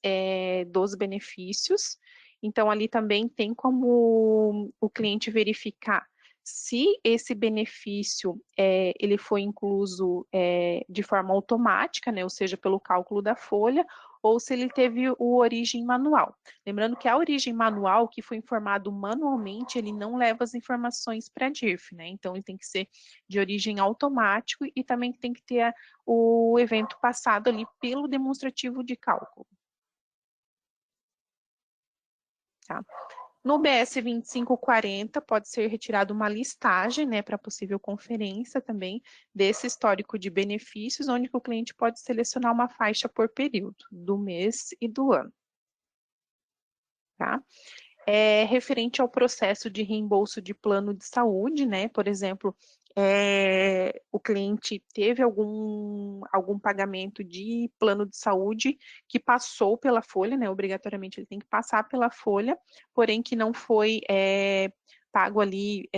dos benefícios. Então, ali também tem como o cliente verificar se esse benefício ele foi incluso de forma automática, né, ou seja, pelo cálculo da folha, ou se ele teve o origem manual. Lembrando que a origem manual, que foi informado manualmente, ele não leva as informações para a DIRF, né? Então, ele tem que ser de origem automático e também tem que ter o evento passado ali pelo demonstrativo de cálculo. Tá? No BS 2540 pode ser retirada uma listagem, né, para possível conferência também desse histórico de benefícios, onde o cliente pode selecionar uma faixa por período, do mês e do ano. Tá? Referente ao processo de reembolso de plano de saúde, né, por exemplo, o cliente teve algum pagamento de plano de saúde que passou pela folha, né, obrigatoriamente ele tem que passar pela folha, porém que não foi pago ali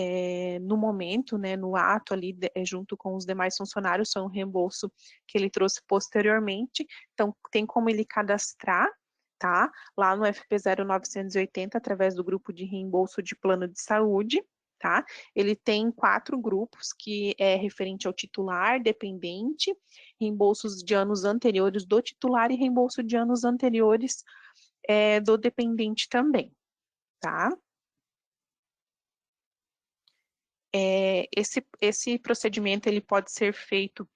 no momento, né, no ato ali, junto com os demais funcionários, foi um reembolso que ele trouxe posteriormente, então tem como ele cadastrar, tá? Lá no FP 0980, através do grupo de reembolso de plano de saúde, tá? Ele tem 4 grupos, que é referente ao titular, dependente, reembolsos de anos anteriores do titular e reembolso de anos anteriores do dependente também, tá? Esse procedimento ele pode ser feito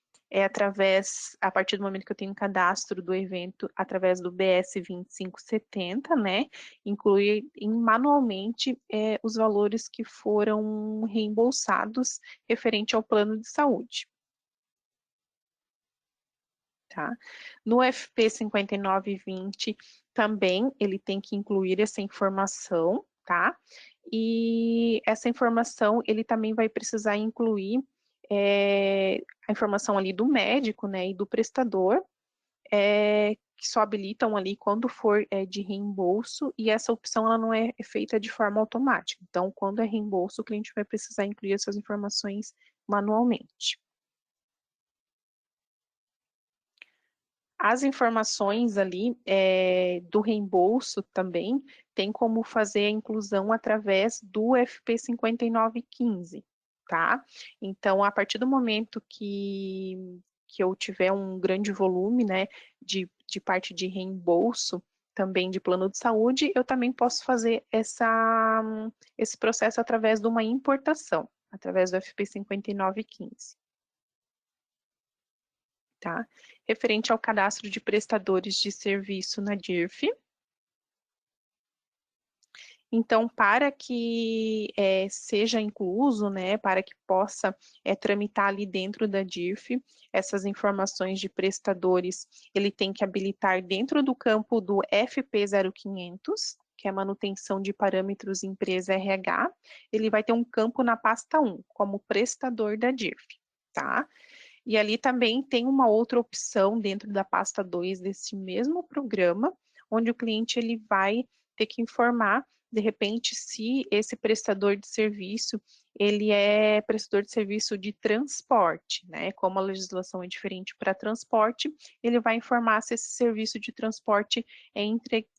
a partir do momento que eu tenho um cadastro do evento, através do BS 2570, né? Incluir manualmente os valores que foram reembolsados referente ao plano de saúde. Tá? No FP 5920 também ele tem que incluir essa informação, tá? E essa informação ele também vai precisar incluir a informação ali do médico, né, e do prestador, que só habilitam ali quando for de reembolso, e essa opção ela não é feita de forma automática. Então, quando é reembolso, o cliente vai precisar incluir essas informações manualmente. As informações ali do reembolso também tem como fazer a inclusão através do FP 5915, tá? Então, a partir do momento que eu tiver um grande volume, né, de parte de reembolso, também de plano de saúde, eu também posso fazer esse processo através de uma importação, através do FP 5915. Tá? Referente ao cadastro de prestadores de serviço na DIRF. Então, para que seja incluso, né, para que possa tramitar ali dentro da DIRF, essas informações de prestadores, ele tem que habilitar dentro do campo do FP0500, que é manutenção de parâmetros empresa RH, ele vai ter um campo na pasta 1, como prestador da DIRF, tá? E ali também tem uma outra opção dentro da pasta 2 desse mesmo programa, onde o cliente ele vai ter que informar, de repente, se esse prestador de serviço, ele é prestador de serviço de transporte, né? Como a legislação é diferente para transporte, ele vai informar se esse serviço de transporte é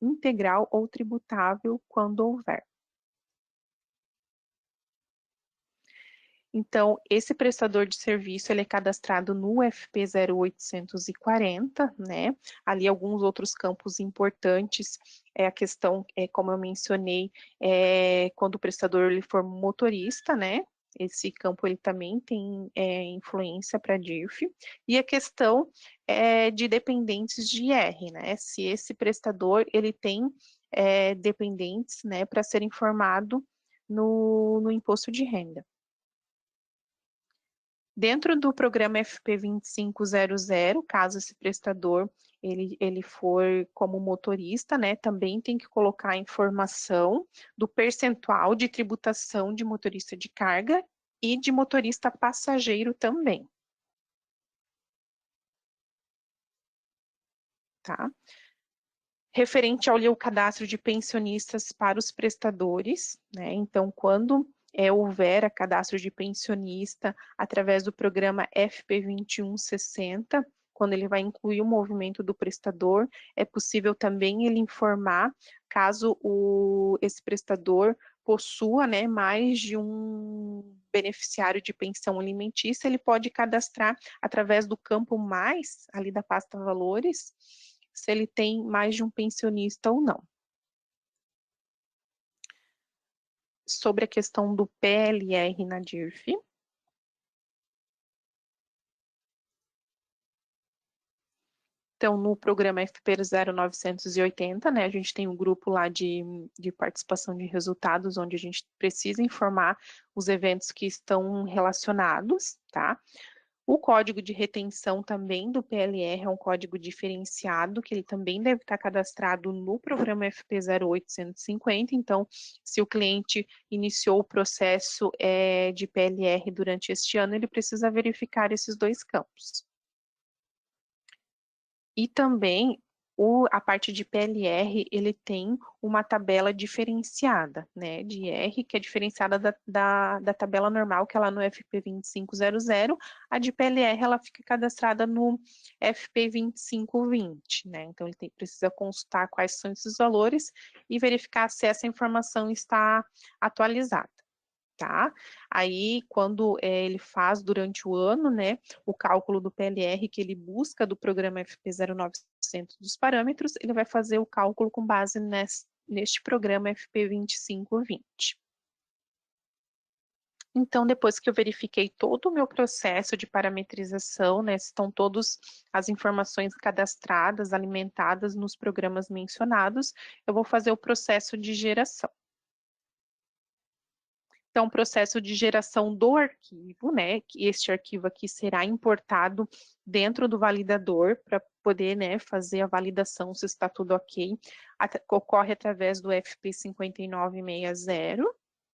integral ou tributável quando houver. Então, esse prestador de serviço, ele é cadastrado no FP 0840, né? Ali alguns outros campos importantes, a questão, como eu mencionei, quando o prestador ele for motorista, né? Esse campo ele também tem influência para a DIRF. E a questão de dependentes de IR, né? Se esse prestador ele tem dependentes, né, para ser informado no imposto de renda. Dentro do programa FP 2500, caso esse prestador ele for como motorista, né, também tem que colocar a informação do percentual de tributação de motorista de carga e de motorista passageiro também. Tá? Referente ao cadastro de pensionistas para os prestadores, né, então quando houver a cadastro de pensionista através do programa FP 2160, quando ele vai incluir o movimento do prestador, é possível também ele informar, caso esse prestador possua, né, mais de um beneficiário de pensão alimentícia, ele pode cadastrar através do campo mais, ali da pasta valores, se ele tem mais de um pensionista ou não. Sobre a questão do PLR na DIRF. Então, no programa FP 0980, né, a gente tem um grupo lá de participação de resultados, onde a gente precisa informar os eventos que estão relacionados, tá? O código de retenção também do PLR é um código diferenciado, que ele também deve estar cadastrado no programa FP 0850. Então, se o cliente iniciou o processo de PLR durante este ano, ele precisa verificar esses dois campos. E também a parte de PLR, ele tem uma tabela diferenciada, né, de IR, que é diferenciada da tabela normal, que é lá no FP 2500, a de PLR, ela fica cadastrada no FP 2520, né, então ele precisa consultar quais são esses valores e verificar se essa informação está atualizada. Tá? Aí, quando ele faz durante o ano, né, o cálculo do PLR que ele busca do programa FP 0900 dos parâmetros, ele vai fazer o cálculo com base neste programa FP 2520. Então, depois que eu verifiquei todo o meu processo de parametrização, né, estão todas as informações cadastradas, alimentadas nos programas mencionados, eu vou fazer o processo de geração. Então, o processo de geração do arquivo, né, que este arquivo aqui será importado dentro do validador para poder, né, fazer a validação se está tudo ok, ocorre através do FP 5960,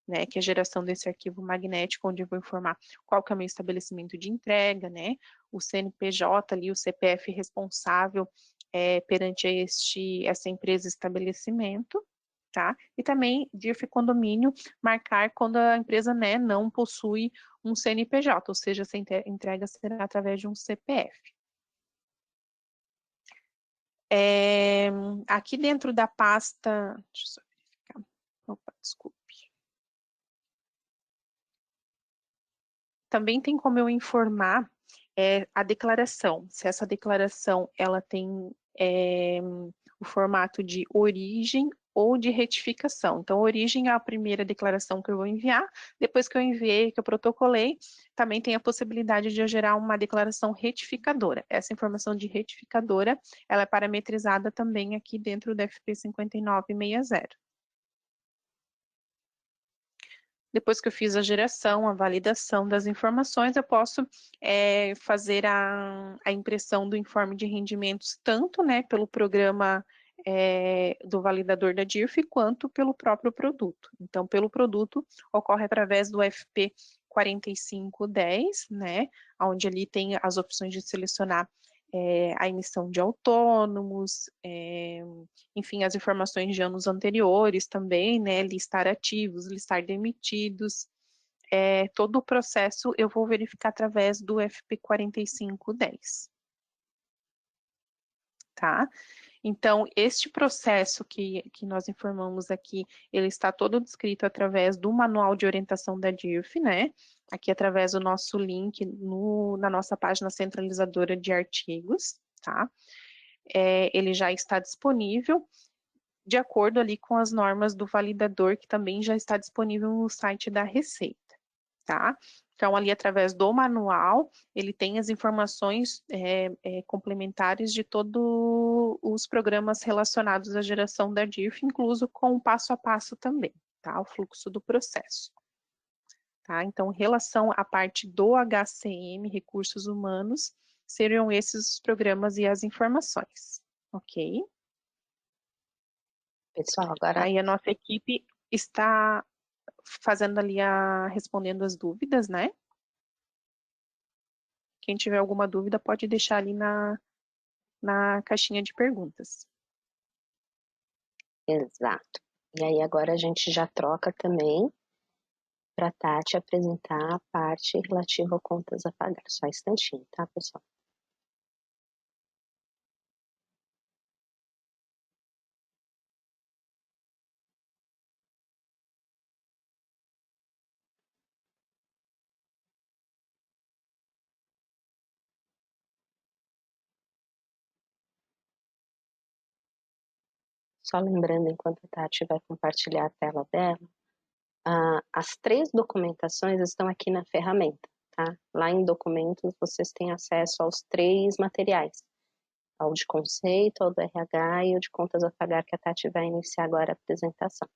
né, que é a geração desse arquivo magnético, onde eu vou informar qual que é o meu estabelecimento de entrega, né, o CNPJ ali, o CPF responsável perante essa empresa estabelecimento. Tá? E também DIRF condomínio marcar quando a empresa, né, não possui um CNPJ, ou seja, essa entrega será através de um CPF. Aqui dentro da pasta, deixa eu só verificar, opa, desculpe. Também tem como eu informar a declaração, se essa declaração ela tem o formato de origem ou de retificação. Então, origem é a primeira declaração que eu vou enviar, depois que eu enviei, que eu protocolei, também tem a possibilidade de eu gerar uma declaração retificadora. Essa informação de retificadora, ela é parametrizada também aqui dentro do FP 5960. Depois que eu fiz a geração, a validação das informações, eu posso fazer a impressão do informe de rendimentos, tanto, né, pelo programa do validador da DIRF, quanto pelo próprio produto. Então, pelo produto, ocorre através do FP 4510, né, onde ali tem as opções de selecionar a emissão de autônomos, enfim, as informações de anos anteriores também, né, listar ativos, listar demitidos, todo o processo eu vou verificar através do FP 4510, tá? Então, este processo que nós informamos aqui, ele está todo descrito através do manual de orientação da DIRF, né? Aqui através do nosso link na nossa página centralizadora de artigos, tá? Ele já está disponível de acordo ali com as normas do validador, que também já está disponível no site da Receita, tá? Então, ali através do manual, ele tem as informações complementares de todos os programas relacionados à geração da DIRF, incluso com o passo a passo também, tá? O fluxo do processo. Tá? Então, em relação à parte do HCM, Recursos Humanos, seriam esses os programas e as informações, ok? Pessoal, agora... Aí a nossa equipe está fazendo ali respondendo as dúvidas, né? Quem tiver alguma dúvida pode deixar ali na caixinha de perguntas. Exato. E aí agora a gente já troca também para a Tati apresentar a parte relativa a contas a pagar. Só um instantinho, tá, pessoal? Só lembrando, enquanto a Tati vai compartilhar a tela dela, as 3 documentações estão aqui na ferramenta, tá? Lá em documentos vocês têm acesso aos 3 materiais, ao de conceito, ao do RH e ao de contas a pagar, que a Tati vai iniciar agora a apresentação.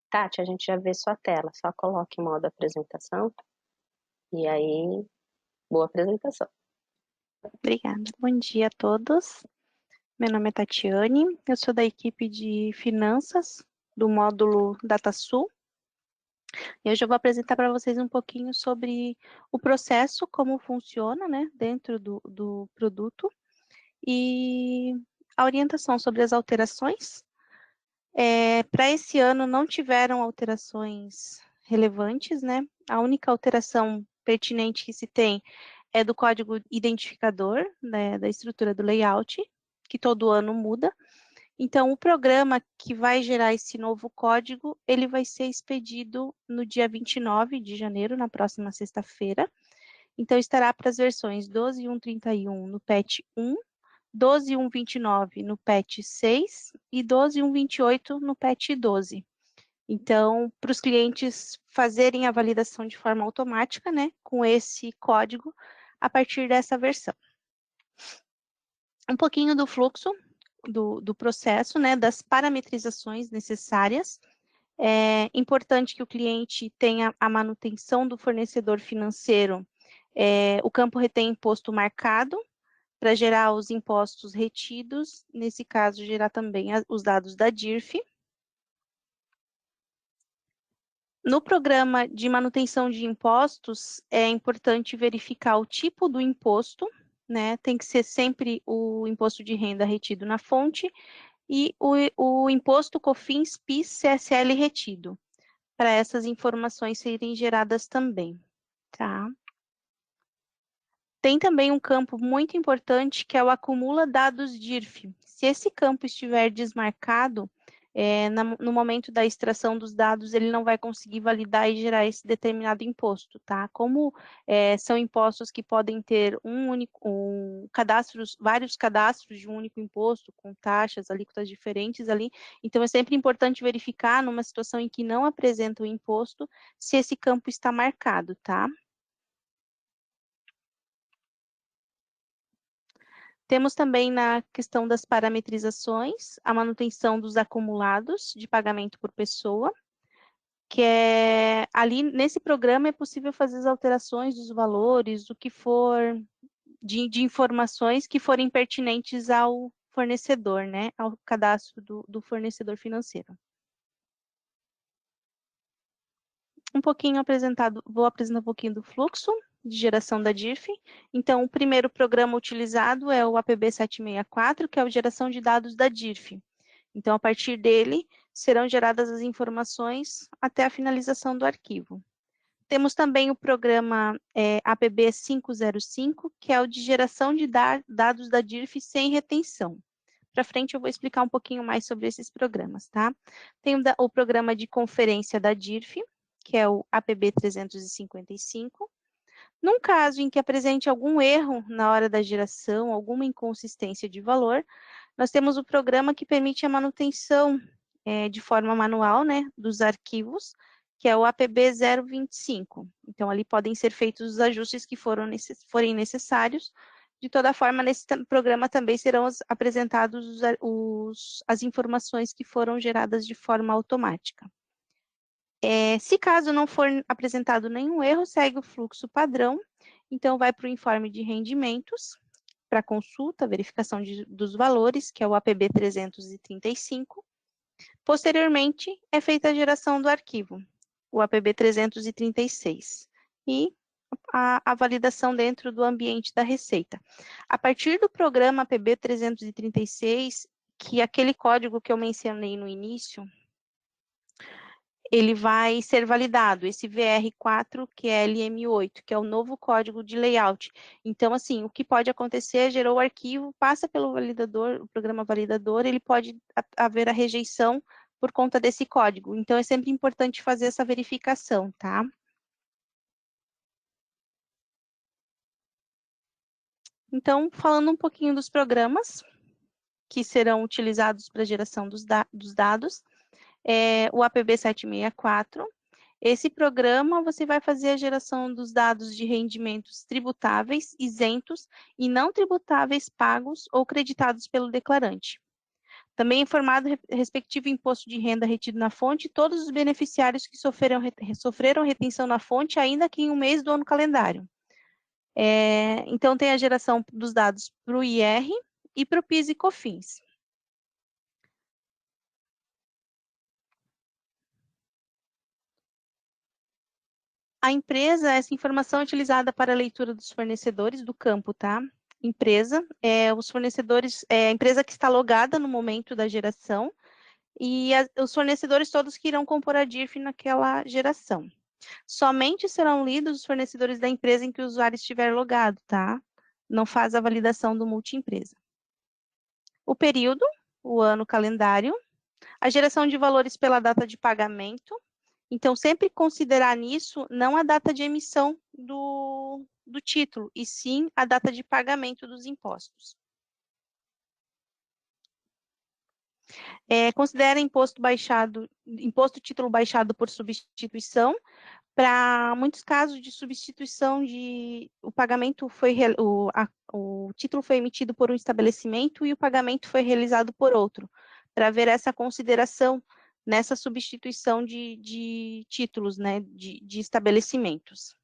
Tati, a gente já vê sua tela, só coloque em modo apresentação, e aí, boa apresentação. Obrigada. Bom dia a todos. Meu nome é Tatiane, eu sou da equipe de finanças do módulo DataSul. E hoje eu vou apresentar para vocês um pouquinho sobre o processo, como funciona, né, dentro do produto e a orientação sobre as alterações. Para esse ano não tiveram alterações relevantes, né? A única alteração pertinente que se tem é do código identificador, né, da estrutura do layout, que todo ano muda. Então, o programa que vai gerar esse novo código, ele vai ser expedido no dia 29 de janeiro, na próxima sexta-feira. Então, estará para as versões 12.1.31 no patch 1, 12.1.29 no patch 6 e 12.1.28 no patch 12. Então, para os clientes fazerem a validação de forma automática, né, com esse código, a partir dessa versão. Um pouquinho do fluxo do processo, né, das parametrizações necessárias. É importante que o cliente tenha a manutenção do fornecedor financeiro. O campo retém imposto marcado para gerar os impostos retidos, nesse caso, gerar também os dados da DIRF. No programa de manutenção de impostos, é importante verificar o tipo do imposto, né? Tem que ser sempre o imposto de renda retido na fonte e o imposto COFINS, PIS, CSL retido, para essas informações serem geradas também, tá? Tem também um campo muito importante que é o acumula dados DIRF. Se esse campo estiver desmarcado, no momento da extração dos dados, ele não vai conseguir validar e gerar esse determinado imposto, tá? Como são impostos que podem ter vários cadastros de um único imposto, com taxas, alíquotas diferentes ali, então é sempre importante verificar, numa situação em que não apresenta o imposto, se esse campo está marcado, tá? Temos também na questão das parametrizações, a manutenção dos acumulados de pagamento por pessoa, que é ali nesse programa é possível fazer as alterações dos valores, o que for de informações que forem pertinentes ao fornecedor, né, ao cadastro do fornecedor financeiro. Vou apresentar um pouquinho do fluxo de geração da DIRF. Então, o primeiro programa utilizado é o APB 764, que é a geração de dados da DIRF. Então, a partir dele, serão geradas as informações até a finalização do arquivo. Temos também o programa APB 505, que é o de geração de dados da DIRF sem retenção. Para frente eu vou explicar um pouquinho mais sobre esses programas, tá? Tem o programa de conferência da DIRF, que é o APB 355. Num caso em que apresente algum erro na hora da geração, alguma inconsistência de valor, nós temos o programa que permite a manutenção de forma manual, né, dos arquivos, que é o APB 025. Então, ali podem ser feitos os ajustes que forem necessários. De toda forma, nesse programa também serão apresentados as informações que foram geradas de forma automática. Se caso não for apresentado nenhum erro, segue o fluxo padrão. Então, vai para o informe de rendimentos, para consulta, verificação dos valores, que é o APB 335. Posteriormente, é feita a geração do arquivo, o APB 336, e a validação dentro do ambiente da Receita. A partir do programa APB 336, que aquele código que eu mencionei no início, ele vai ser validado, esse VR4, que é LM8, que é o novo código de layout. Então, assim, o que pode acontecer, gerou o arquivo, passa pelo validador, o programa validador, ele pode haver a rejeição por conta desse código. Então, é sempre importante fazer essa verificação, tá? Então, falando um pouquinho dos programas que serão utilizados para a geração dos dados, o APB 764. Esse programa, você vai fazer a geração dos dados de rendimentos tributáveis, isentos e não tributáveis pagos ou creditados pelo declarante. Também é informado respectivo imposto de renda retido na fonte e todos os beneficiários que sofreram retenção na fonte, ainda que em um mês do ano calendário. Então, tem a geração dos dados para o IR e para o PIS e COFINS. A empresa, essa informação é utilizada para a leitura dos fornecedores do campo, tá? Empresa, os fornecedores, a empresa que está logada no momento da geração e os fornecedores todos que irão compor a DIRF naquela geração. Somente serão lidos os fornecedores da empresa em que o usuário estiver logado, tá? Não faz a validação do multiempresa. O período, o ano calendário, a geração de valores pela data de pagamento. Então, sempre considerar nisso não a data de emissão do título, e sim a data de pagamento dos impostos. Considera imposto título baixado por substituição. Para muitos casos de substituição, o pagamento o título foi emitido por um estabelecimento e o pagamento foi realizado por outro, para ver essa consideração nessa substituição de títulos, né, de estabelecimentos.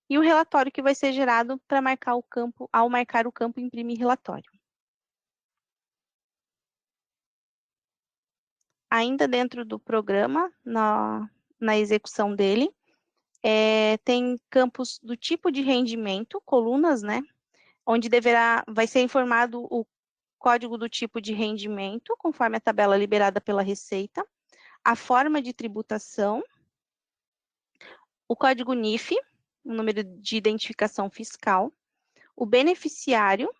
E o relatório que vai ser gerado para marcar o campo, ao marcar o campo, imprimir relatório. Ainda dentro do programa, na execução dele, tem campos do tipo de rendimento, colunas, né, onde vai ser informado o código do tipo de rendimento, conforme a tabela liberada pela Receita, a forma de tributação, o código NIF, o número de identificação fiscal, o beneficiário,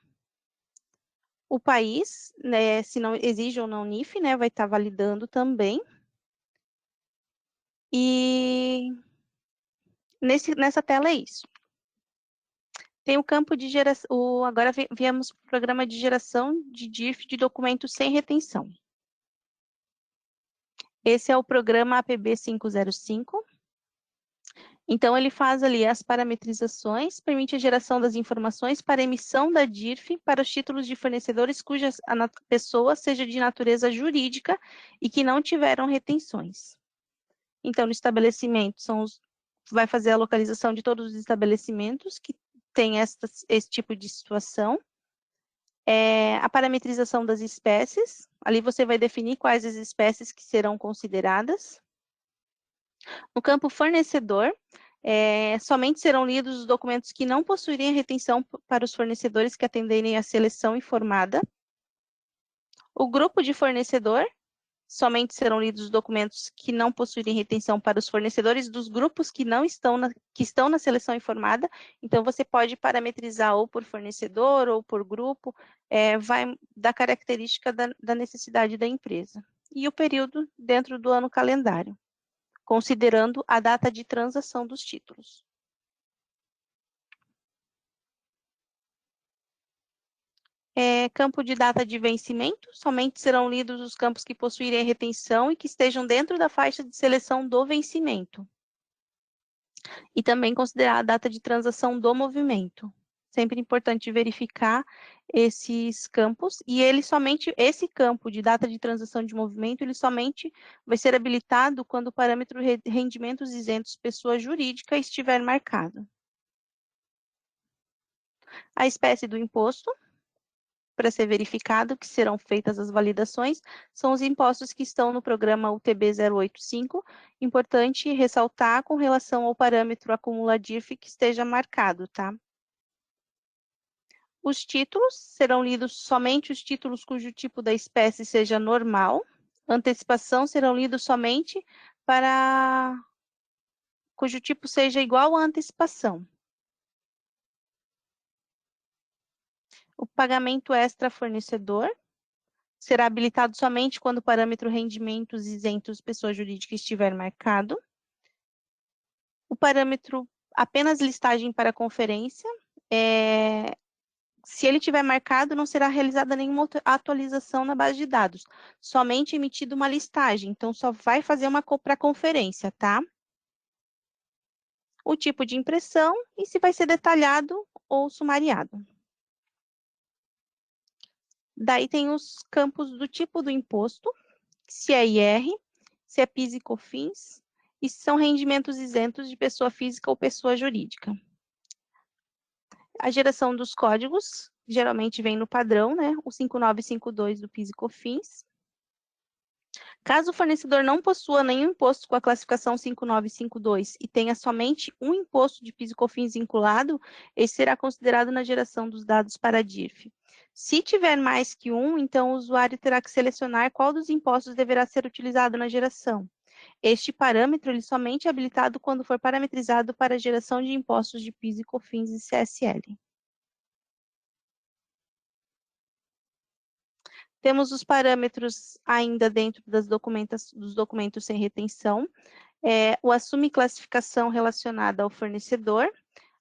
o país, né, se não exige ou não NIF, né, vai estar validando também. E nessa tela é isso. Tem o campo de geração, agora viemos para o programa de geração de DIRF de documentos sem retenção. Esse é o programa APB 505. Então, ele faz ali as parametrizações, permite a geração das informações para emissão da DIRF para os títulos de fornecedores cuja pessoa seja de natureza jurídica e que não tiveram retenções. Então, no estabelecimento, vai fazer a localização de todos os estabelecimentos que têm esse tipo de situação. A parametrização das espécies, ali você vai definir quais as espécies que serão consideradas. No campo fornecedor, somente serão lidos os documentos que não possuírem retenção para os fornecedores que atenderem à seleção informada. O grupo de fornecedor, somente serão lidos os documentos que não possuírem retenção para os fornecedores dos grupos que estão na seleção informada. Então, você pode parametrizar ou por fornecedor ou por grupo, vai da característica da necessidade da empresa. E o período dentro do ano calendário, considerando a data de transação dos títulos. Campo de data de vencimento, somente serão lidos os campos que possuírem retenção e que estejam dentro da faixa de seleção do vencimento. E também considerar a data de transação do movimento. Sempre importante verificar esses campos, e esse campo de data de transação de movimento, ele somente vai ser habilitado quando o parâmetro rendimentos isentos pessoa jurídica estiver marcado. A espécie do imposto, para ser verificado que serão feitas as validações, são os impostos que estão no programa UTB 085. Importante ressaltar com relação ao parâmetro acumula DIRF que esteja marcado, tá? Os títulos serão lidos somente os títulos cujo tipo da espécie seja normal. Antecipação serão lidos somente para cujo tipo seja igual à antecipação. O pagamento extra fornecedor será habilitado somente quando o parâmetro rendimentos isentos pessoa jurídica estiver marcado. O parâmetro apenas listagem para conferência, se ele tiver marcado, não será realizada nenhuma atualização na base de dados, somente emitida uma listagem, então só vai fazer uma para conferência, tá? O tipo de impressão e se vai ser detalhado ou sumariado. Daí tem os campos do tipo do imposto, se é IR, se é PIS e COFINS, e se são rendimentos isentos de pessoa física ou pessoa jurídica. A geração dos códigos, geralmente vem no padrão, né? O 5952 do PIS e COFINS. Caso o fornecedor não possua nenhum imposto com a classificação 5952 e tenha somente um imposto de PIS e COFINS vinculado, esse será considerado na geração dos dados para a DIRF. Se tiver mais que um, então o usuário terá que selecionar qual dos impostos deverá ser utilizado na geração. Este parâmetro ele somente é habilitado quando for parametrizado para a geração de impostos de PIS e COFINS e CSL. Temos os parâmetros ainda dentro dos documentos sem retenção. O assume classificação relacionada ao fornecedor.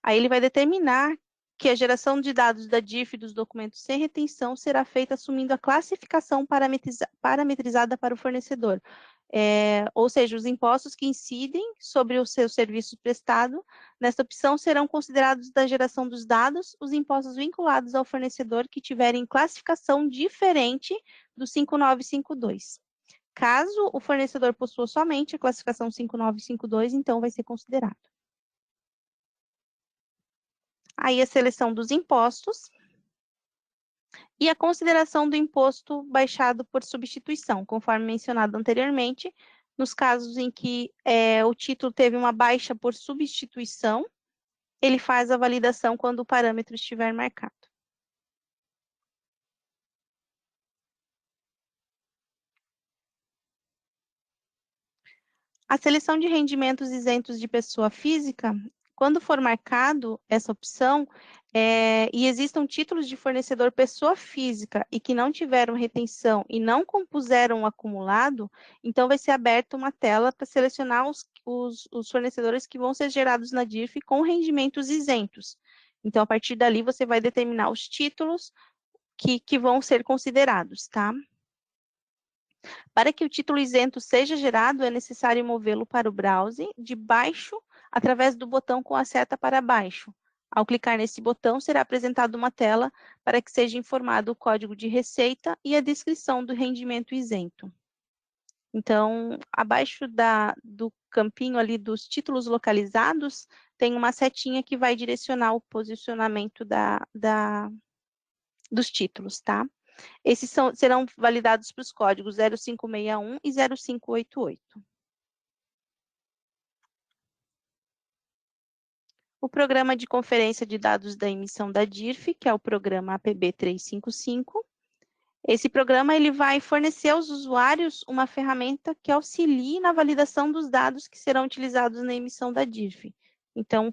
Aí ele vai determinar que a geração de dados da DIRF dos documentos sem retenção será feita assumindo a classificação parametrizada para o fornecedor. Ou seja, os impostos que incidem sobre o seu serviço prestado, nesta opção serão considerados da geração dos dados os impostos vinculados ao fornecedor que tiverem classificação diferente do 5952. Caso o fornecedor possua somente a classificação 5952, então vai ser considerado. Aí a seleção dos impostos e a consideração do imposto baixado por substituição, conforme mencionado anteriormente, nos casos em que o título teve uma baixa por substituição, ele faz a validação quando o parâmetro estiver marcado. A seleção de rendimentos isentos de pessoa física, quando for marcado essa opção, e existam títulos de fornecedor pessoa física e que não tiveram retenção e não compuseram o acumulado, então vai ser aberta uma tela para selecionar os fornecedores que vão ser gerados na DIRF com rendimentos isentos. Então, a partir dali, você vai determinar os títulos que vão ser considerados, tá? Para que o título isento seja gerado, é necessário movê-lo para o browser de baixo, através do botão com a seta para baixo. Ao clicar nesse botão, será apresentada uma tela para que seja informado o código de receita e a descrição do rendimento isento. Então, abaixo do campinho ali dos títulos localizados, tem uma setinha que vai direcionar o posicionamento dos títulos, tá? Esses serão validados para os códigos 0561 e 0588. O programa de conferência de dados da emissão da DIRF, que é o programa APB 355. Esse programa ele vai fornecer aos usuários uma ferramenta que auxilie na validação dos dados que serão utilizados na emissão da DIRF. Então,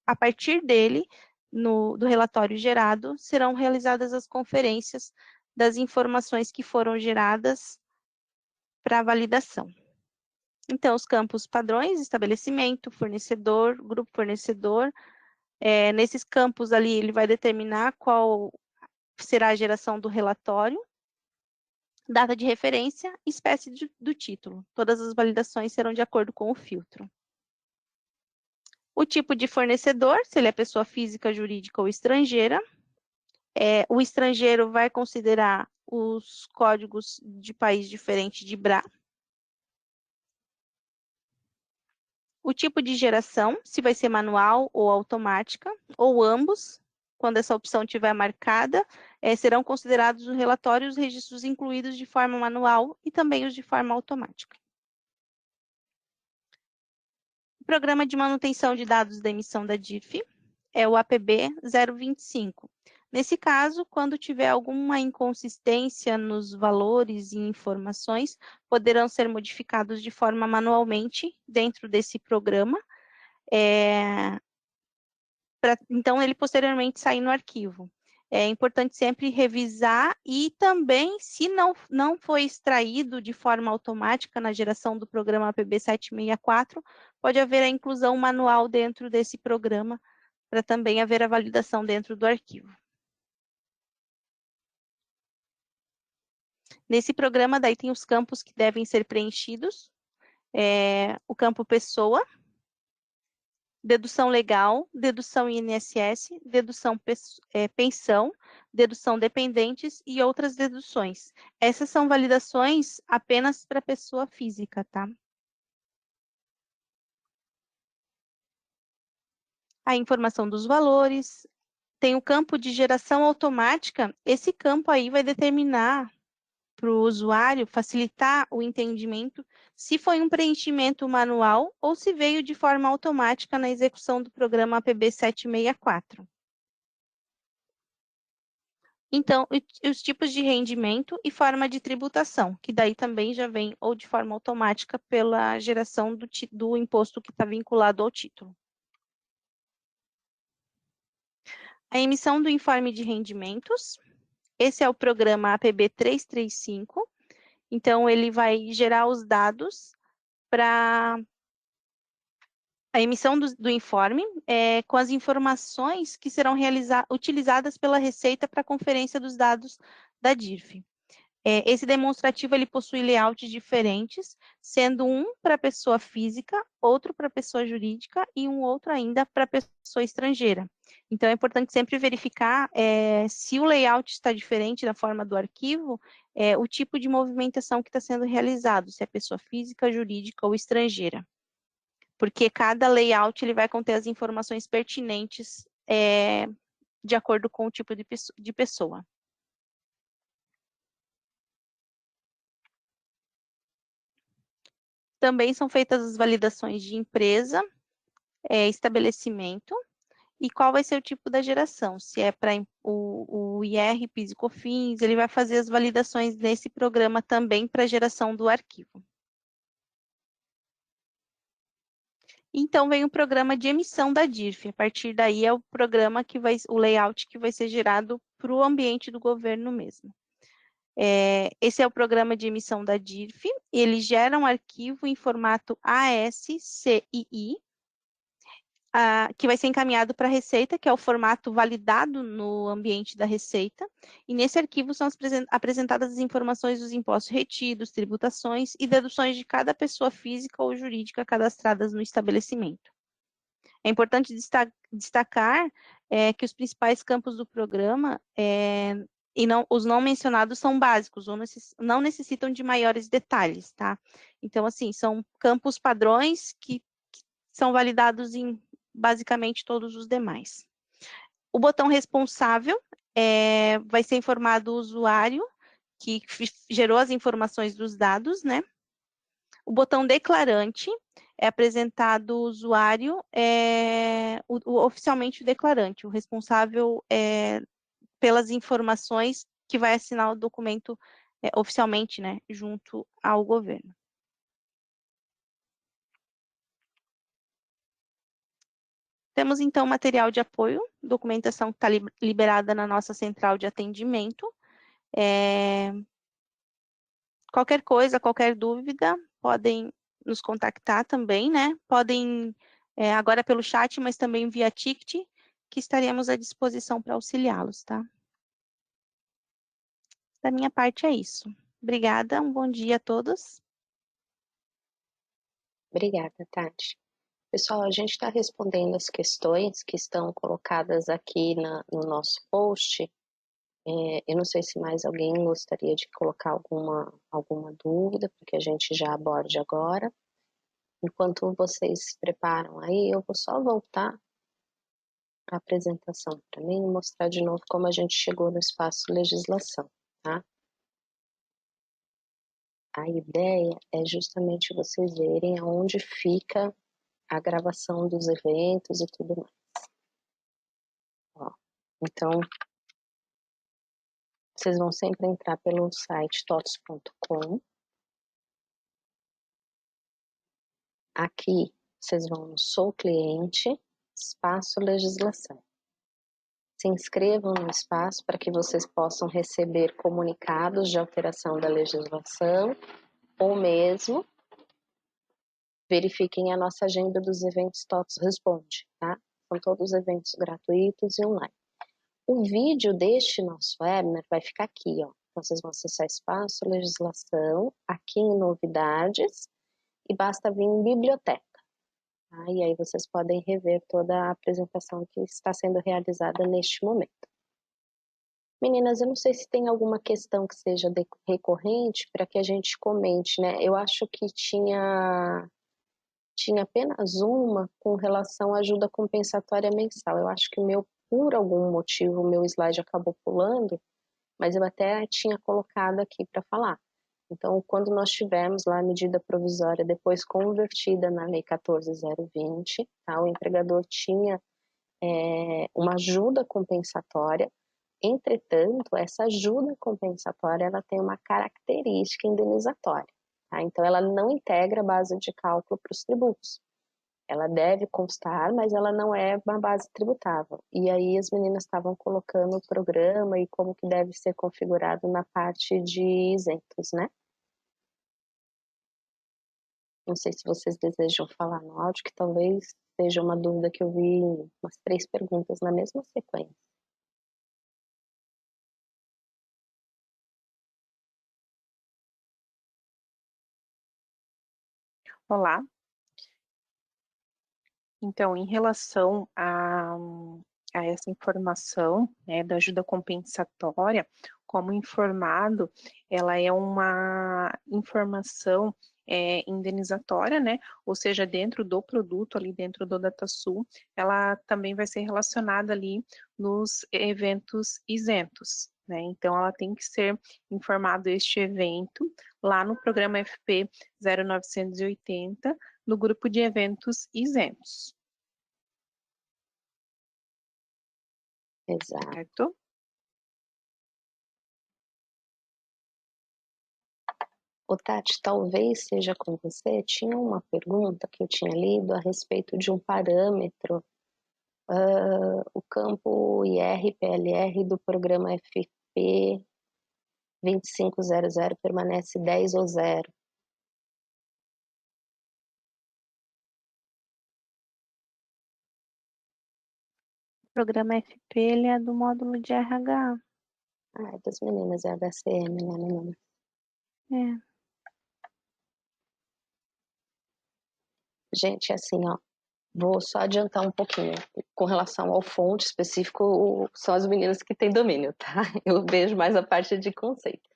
a partir dele, do relatório gerado, serão realizadas as conferências das informações que foram geradas para validação. Então, os campos padrões, estabelecimento, fornecedor, grupo fornecedor. Nesses campos ali, ele vai determinar qual será a geração do relatório, data de referência, espécie do título. Todas as validações serão de acordo com o filtro. O tipo de fornecedor, se ele é pessoa física, jurídica ou estrangeira. O estrangeiro vai considerar os códigos de país diferente de BRA. O tipo de geração, se vai ser manual ou automática, ou ambos. Quando essa opção estiver marcada, serão considerados no relatório os registros incluídos de forma manual e também os de forma automática. O programa de manutenção de dados da emissão da DIRF é o APB 025. Nesse caso, quando tiver alguma inconsistência nos valores e informações, poderão ser modificados de forma manualmente dentro desse programa, então ele posteriormente sair no arquivo. É importante sempre revisar e também, se não foi extraído de forma automática na geração do programa APB 764, pode haver a inclusão manual dentro desse programa, para também haver a validação dentro do arquivo. Nesse programa, daí tem os campos que devem ser preenchidos. O campo pessoa, dedução legal, dedução INSS, dedução pensão, dedução dependentes e outras deduções. Essas são validações apenas para pessoa física, tá? A informação dos valores, tem o campo de geração automática, esse campo aí vai determinar para o usuário, facilitar o entendimento, se foi um preenchimento manual ou se veio de forma automática na execução do programa APB 764. Então, os tipos de rendimento e forma de tributação, que daí também já vem ou de forma automática pela geração do imposto que está vinculado ao título. A emissão do informe de rendimentos. Esse é o programa APB 335. Então, ele vai gerar os dados para a emissão do informe, com as informações que serão utilizadas pela Receita para a conferência dos dados da DIRF. Esse demonstrativo ele possui layouts diferentes, sendo um para pessoa física, outro para pessoa jurídica e um outro ainda para pessoa estrangeira. Então, é importante sempre verificar se o layout está diferente da forma do arquivo, o tipo de movimentação que está sendo realizado, se é pessoa física, jurídica ou estrangeira. Porque cada layout ele vai conter as informações pertinentes de acordo com o tipo de pessoa. Também são feitas as validações de empresa, estabelecimento, e qual vai ser o tipo da geração. Se é para o IR, PIS e COFINS, ele vai fazer as validações nesse programa também para a geração do arquivo. Então, vem o programa de emissão da DIRF. A partir daí é o programa o layout que vai ser gerado para o ambiente do governo mesmo. Esse é o programa de emissão da DIRF. Ele gera um arquivo em formato ASCII, que vai ser encaminhado para a Receita, que é o formato validado no ambiente da Receita. E nesse arquivo são apresentadas as informações dos impostos retidos, tributações e deduções de cada pessoa física ou jurídica cadastradas no estabelecimento. É importante destacar que os principais campos do programa E não, os não mencionados são básicos, ou não necessitam de maiores detalhes, tá? Então, assim, são campos padrões que são validados em basicamente todos os demais. O botão responsável vai ser informado o usuário que gerou as informações dos dados, né? O botão declarante é apresentado o usuário, oficialmente o declarante, o responsável pelas informações que vai assinar o documento oficialmente, né, junto ao governo. Temos, então, material de apoio, documentação que está liberada na nossa central de atendimento. Qualquer coisa, qualquer dúvida, podem nos contactar também, né? Podem, agora pelo chat, mas também via ticket, que estaremos à disposição para auxiliá-los, tá? Da minha parte é isso. Obrigada, um bom dia a todos. Obrigada, Tati. Pessoal, a gente está respondendo as questões que estão colocadas aqui no nosso post. Eu não sei se mais alguém gostaria de colocar alguma dúvida, porque a gente já aborde agora. Enquanto vocês se preparam aí, eu vou só voltar a apresentação para mim e mostrar de novo como a gente chegou no espaço legislação, tá? A ideia é justamente vocês verem aonde fica a gravação dos eventos e tudo mais. Ó, então, vocês vão sempre entrar pelo site totos.com. Aqui, vocês vão no Sou Cliente, Espaço Legislação. Se inscrevam no espaço para que vocês possam receber comunicados de alteração da legislação ou mesmo verifiquem a nossa agenda dos eventos TOTS Responde, tá? São todos eventos gratuitos e online. O vídeo deste nosso webinar vai ficar aqui, ó. Vocês vão acessar Espaço Legislação, aqui em Novidades, e basta vir em Biblioteca. Tá? E aí vocês podem rever toda a apresentação que está sendo realizada neste momento. Meninas, eu não sei se tem alguma questão que seja recorrente para que a gente comente, né? Eu acho que tinha apenas uma com relação à ajuda compensatória mensal. Eu acho que por algum motivo, o meu slide acabou pulando, mas eu até tinha colocado aqui para falar. Então, quando nós tivemos lá a medida provisória, depois convertida na Lei 14.020, tá? O empregador tinha uma ajuda compensatória. Entretanto, essa ajuda compensatória ela tem uma característica indenizatória. Tá? Então, ela não integra a base de cálculo para os tributos. Ela deve constar, mas ela não é uma base tributável. E aí as meninas estavam colocando o programa e como que deve ser configurado na parte de isentos, né? Não sei se vocês desejam falar no áudio, que talvez seja uma dúvida que eu vi umas 3 perguntas na mesma sequência. Olá. Então, em relação a essa informação, né, da ajuda compensatória, como informado, ela é uma informação indenizatória, né? Ou seja, dentro do produto, ali dentro do DataSul, ela também vai ser relacionada ali nos eventos isentos, né? Então, ela tem que ser informado este evento lá no programa FP 0980, no grupo de eventos isentos. Exato. Certo? Ô Tati, talvez seja com você, tinha uma pergunta que eu tinha lido a respeito de um parâmetro, o campo IR-PLR do programa FP 2500 permanece 10 ou 0. O programa FP, ele é do módulo de RH. É das meninas, é HCM, né, menina? É. Gente, assim, ó, Vou só adiantar um pouquinho. Com relação ao fonte específico, são as meninas que têm domínio, tá? Eu vejo mais a parte de conceito.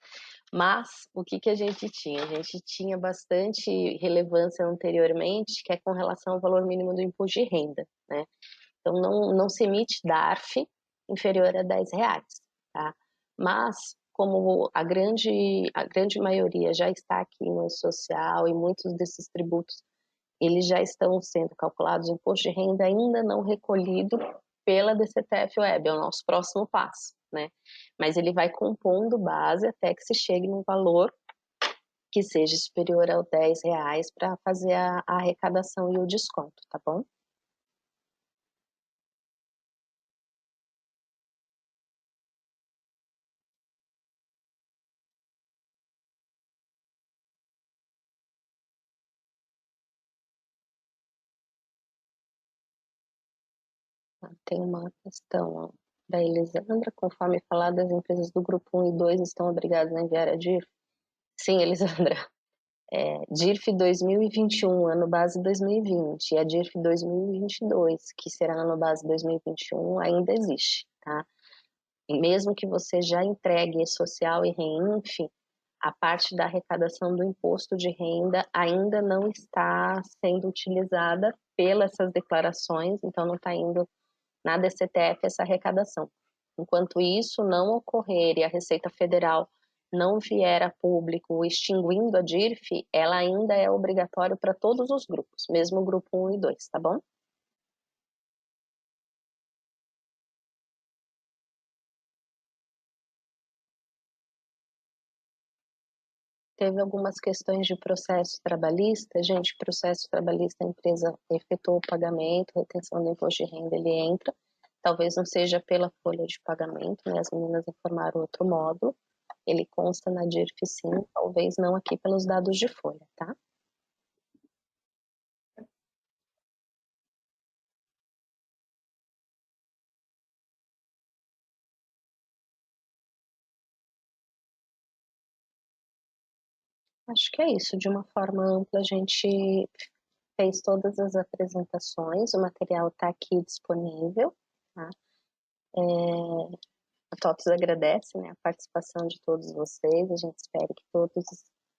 Mas, o que a gente tinha? A gente tinha bastante relevância anteriormente, que é com relação ao valor mínimo do imposto de renda, né? Então, não se emite DARF inferior a R$10, tá? Mas, como a grande maioria já está aqui no social e muitos desses tributos eles já estão sendo calculados, o imposto de renda ainda não recolhido pela DCTF-Web, é o nosso próximo passo, né? Mas ele vai compondo base até que se chegue num valor que seja superior aos R$10 para fazer a arrecadação e o desconto, tá bom? Tem uma questão ó, da Elisandra, conforme falado, as empresas do grupo 1 e 2 estão obrigadas a enviar a DIRF? Sim, Elisandra. DIRF 2021, ano base 2020, e a DIRF 2022, que será ano base 2021, ainda existe, tá? E mesmo que você já entregue social e reinf, a parte da arrecadação do imposto de renda ainda não está sendo utilizada pelas essas declarações, então não está indo na DCTF essa arrecadação. Enquanto isso não ocorrer e a Receita Federal não vier a público extinguindo a DIRF, ela ainda é obrigatória para todos os grupos, mesmo o grupo 1 e 2, tá bom? Teve algumas questões de processo trabalhista. Gente, processo trabalhista, a empresa efetuou o pagamento, retenção do imposto de renda, ele entra. Talvez não seja pela folha de pagamento, né? As meninas informaram outro módulo. Ele consta na DIRF sim, talvez não aqui pelos dados de folha, tá? Acho que é isso. De uma forma ampla, a gente fez todas as apresentações, o material está aqui disponível, tá? A TOTOS agradece, né, a participação de todos vocês, a gente espera que todos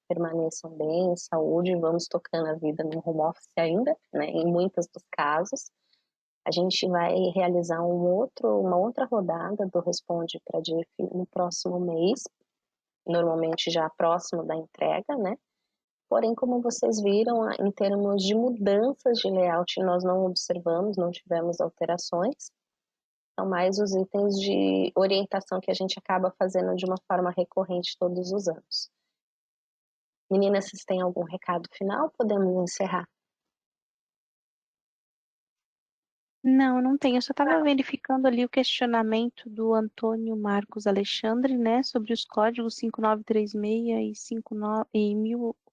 permaneçam bem, em saúde, vamos tocando a vida no home office ainda, né, em muitos dos casos. A gente vai realizar uma outra rodada do Responde para a DIRF no próximo mês, normalmente já próximo da entrega, né? Porém, como vocês viram, em termos de mudanças de layout, nós não observamos, não tivemos alterações. São mais os itens de orientação que a gente acaba fazendo de uma forma recorrente todos os anos. Meninas, vocês têm algum recado final? Podemos encerrar. Não, não tenho. Eu só estava verificando ali o questionamento do Antônio Marcos Alexandre, né, sobre os códigos 5936 e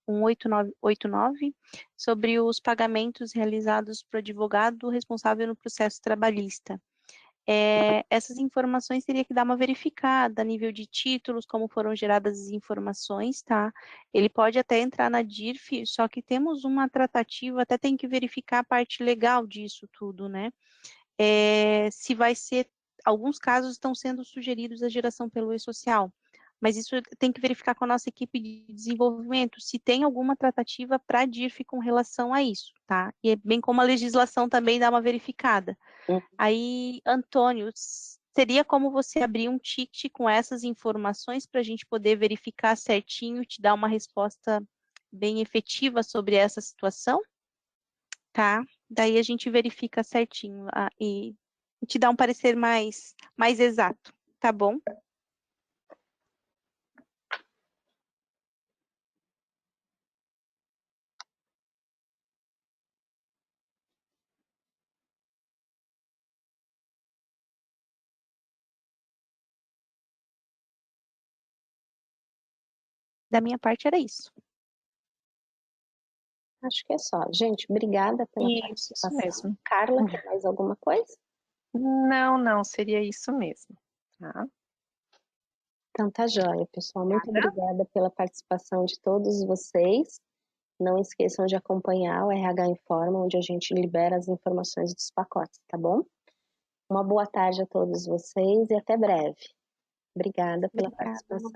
18989, sobre os pagamentos realizados por advogado responsável no processo trabalhista. Essas informações teria que dar uma verificada a nível de títulos, como foram geradas as informações, tá? Ele pode até entrar na DIRF, só que temos uma tratativa, até tem que verificar a parte legal disso tudo, né? Se vai ser, alguns casos estão sendo sugeridos a geração pelo e-social, mas isso tem que verificar com a nossa equipe de desenvolvimento, se tem alguma tratativa para a DIRF com relação a isso, tá? E é bem como a legislação também dá uma verificada. Aí, Antônio, seria como você abrir um ticket com essas informações para a gente poder verificar certinho e te dar uma resposta bem efetiva sobre essa situação? Tá? Daí a gente verifica certinho e te dá um parecer mais exato, tá bom? Da minha parte era isso. Acho que é só. Gente, obrigada pela Isso participação. mesmo. Carla, tem mais alguma coisa? Não, seria isso mesmo, tá? Então tá jóia, pessoal. Muito obrigada pela participação de todos vocês. Não esqueçam de acompanhar o RH Informa, onde a gente libera as informações dos pacotes, tá bom? Uma boa tarde a todos vocês e até breve. Obrigada pela participação.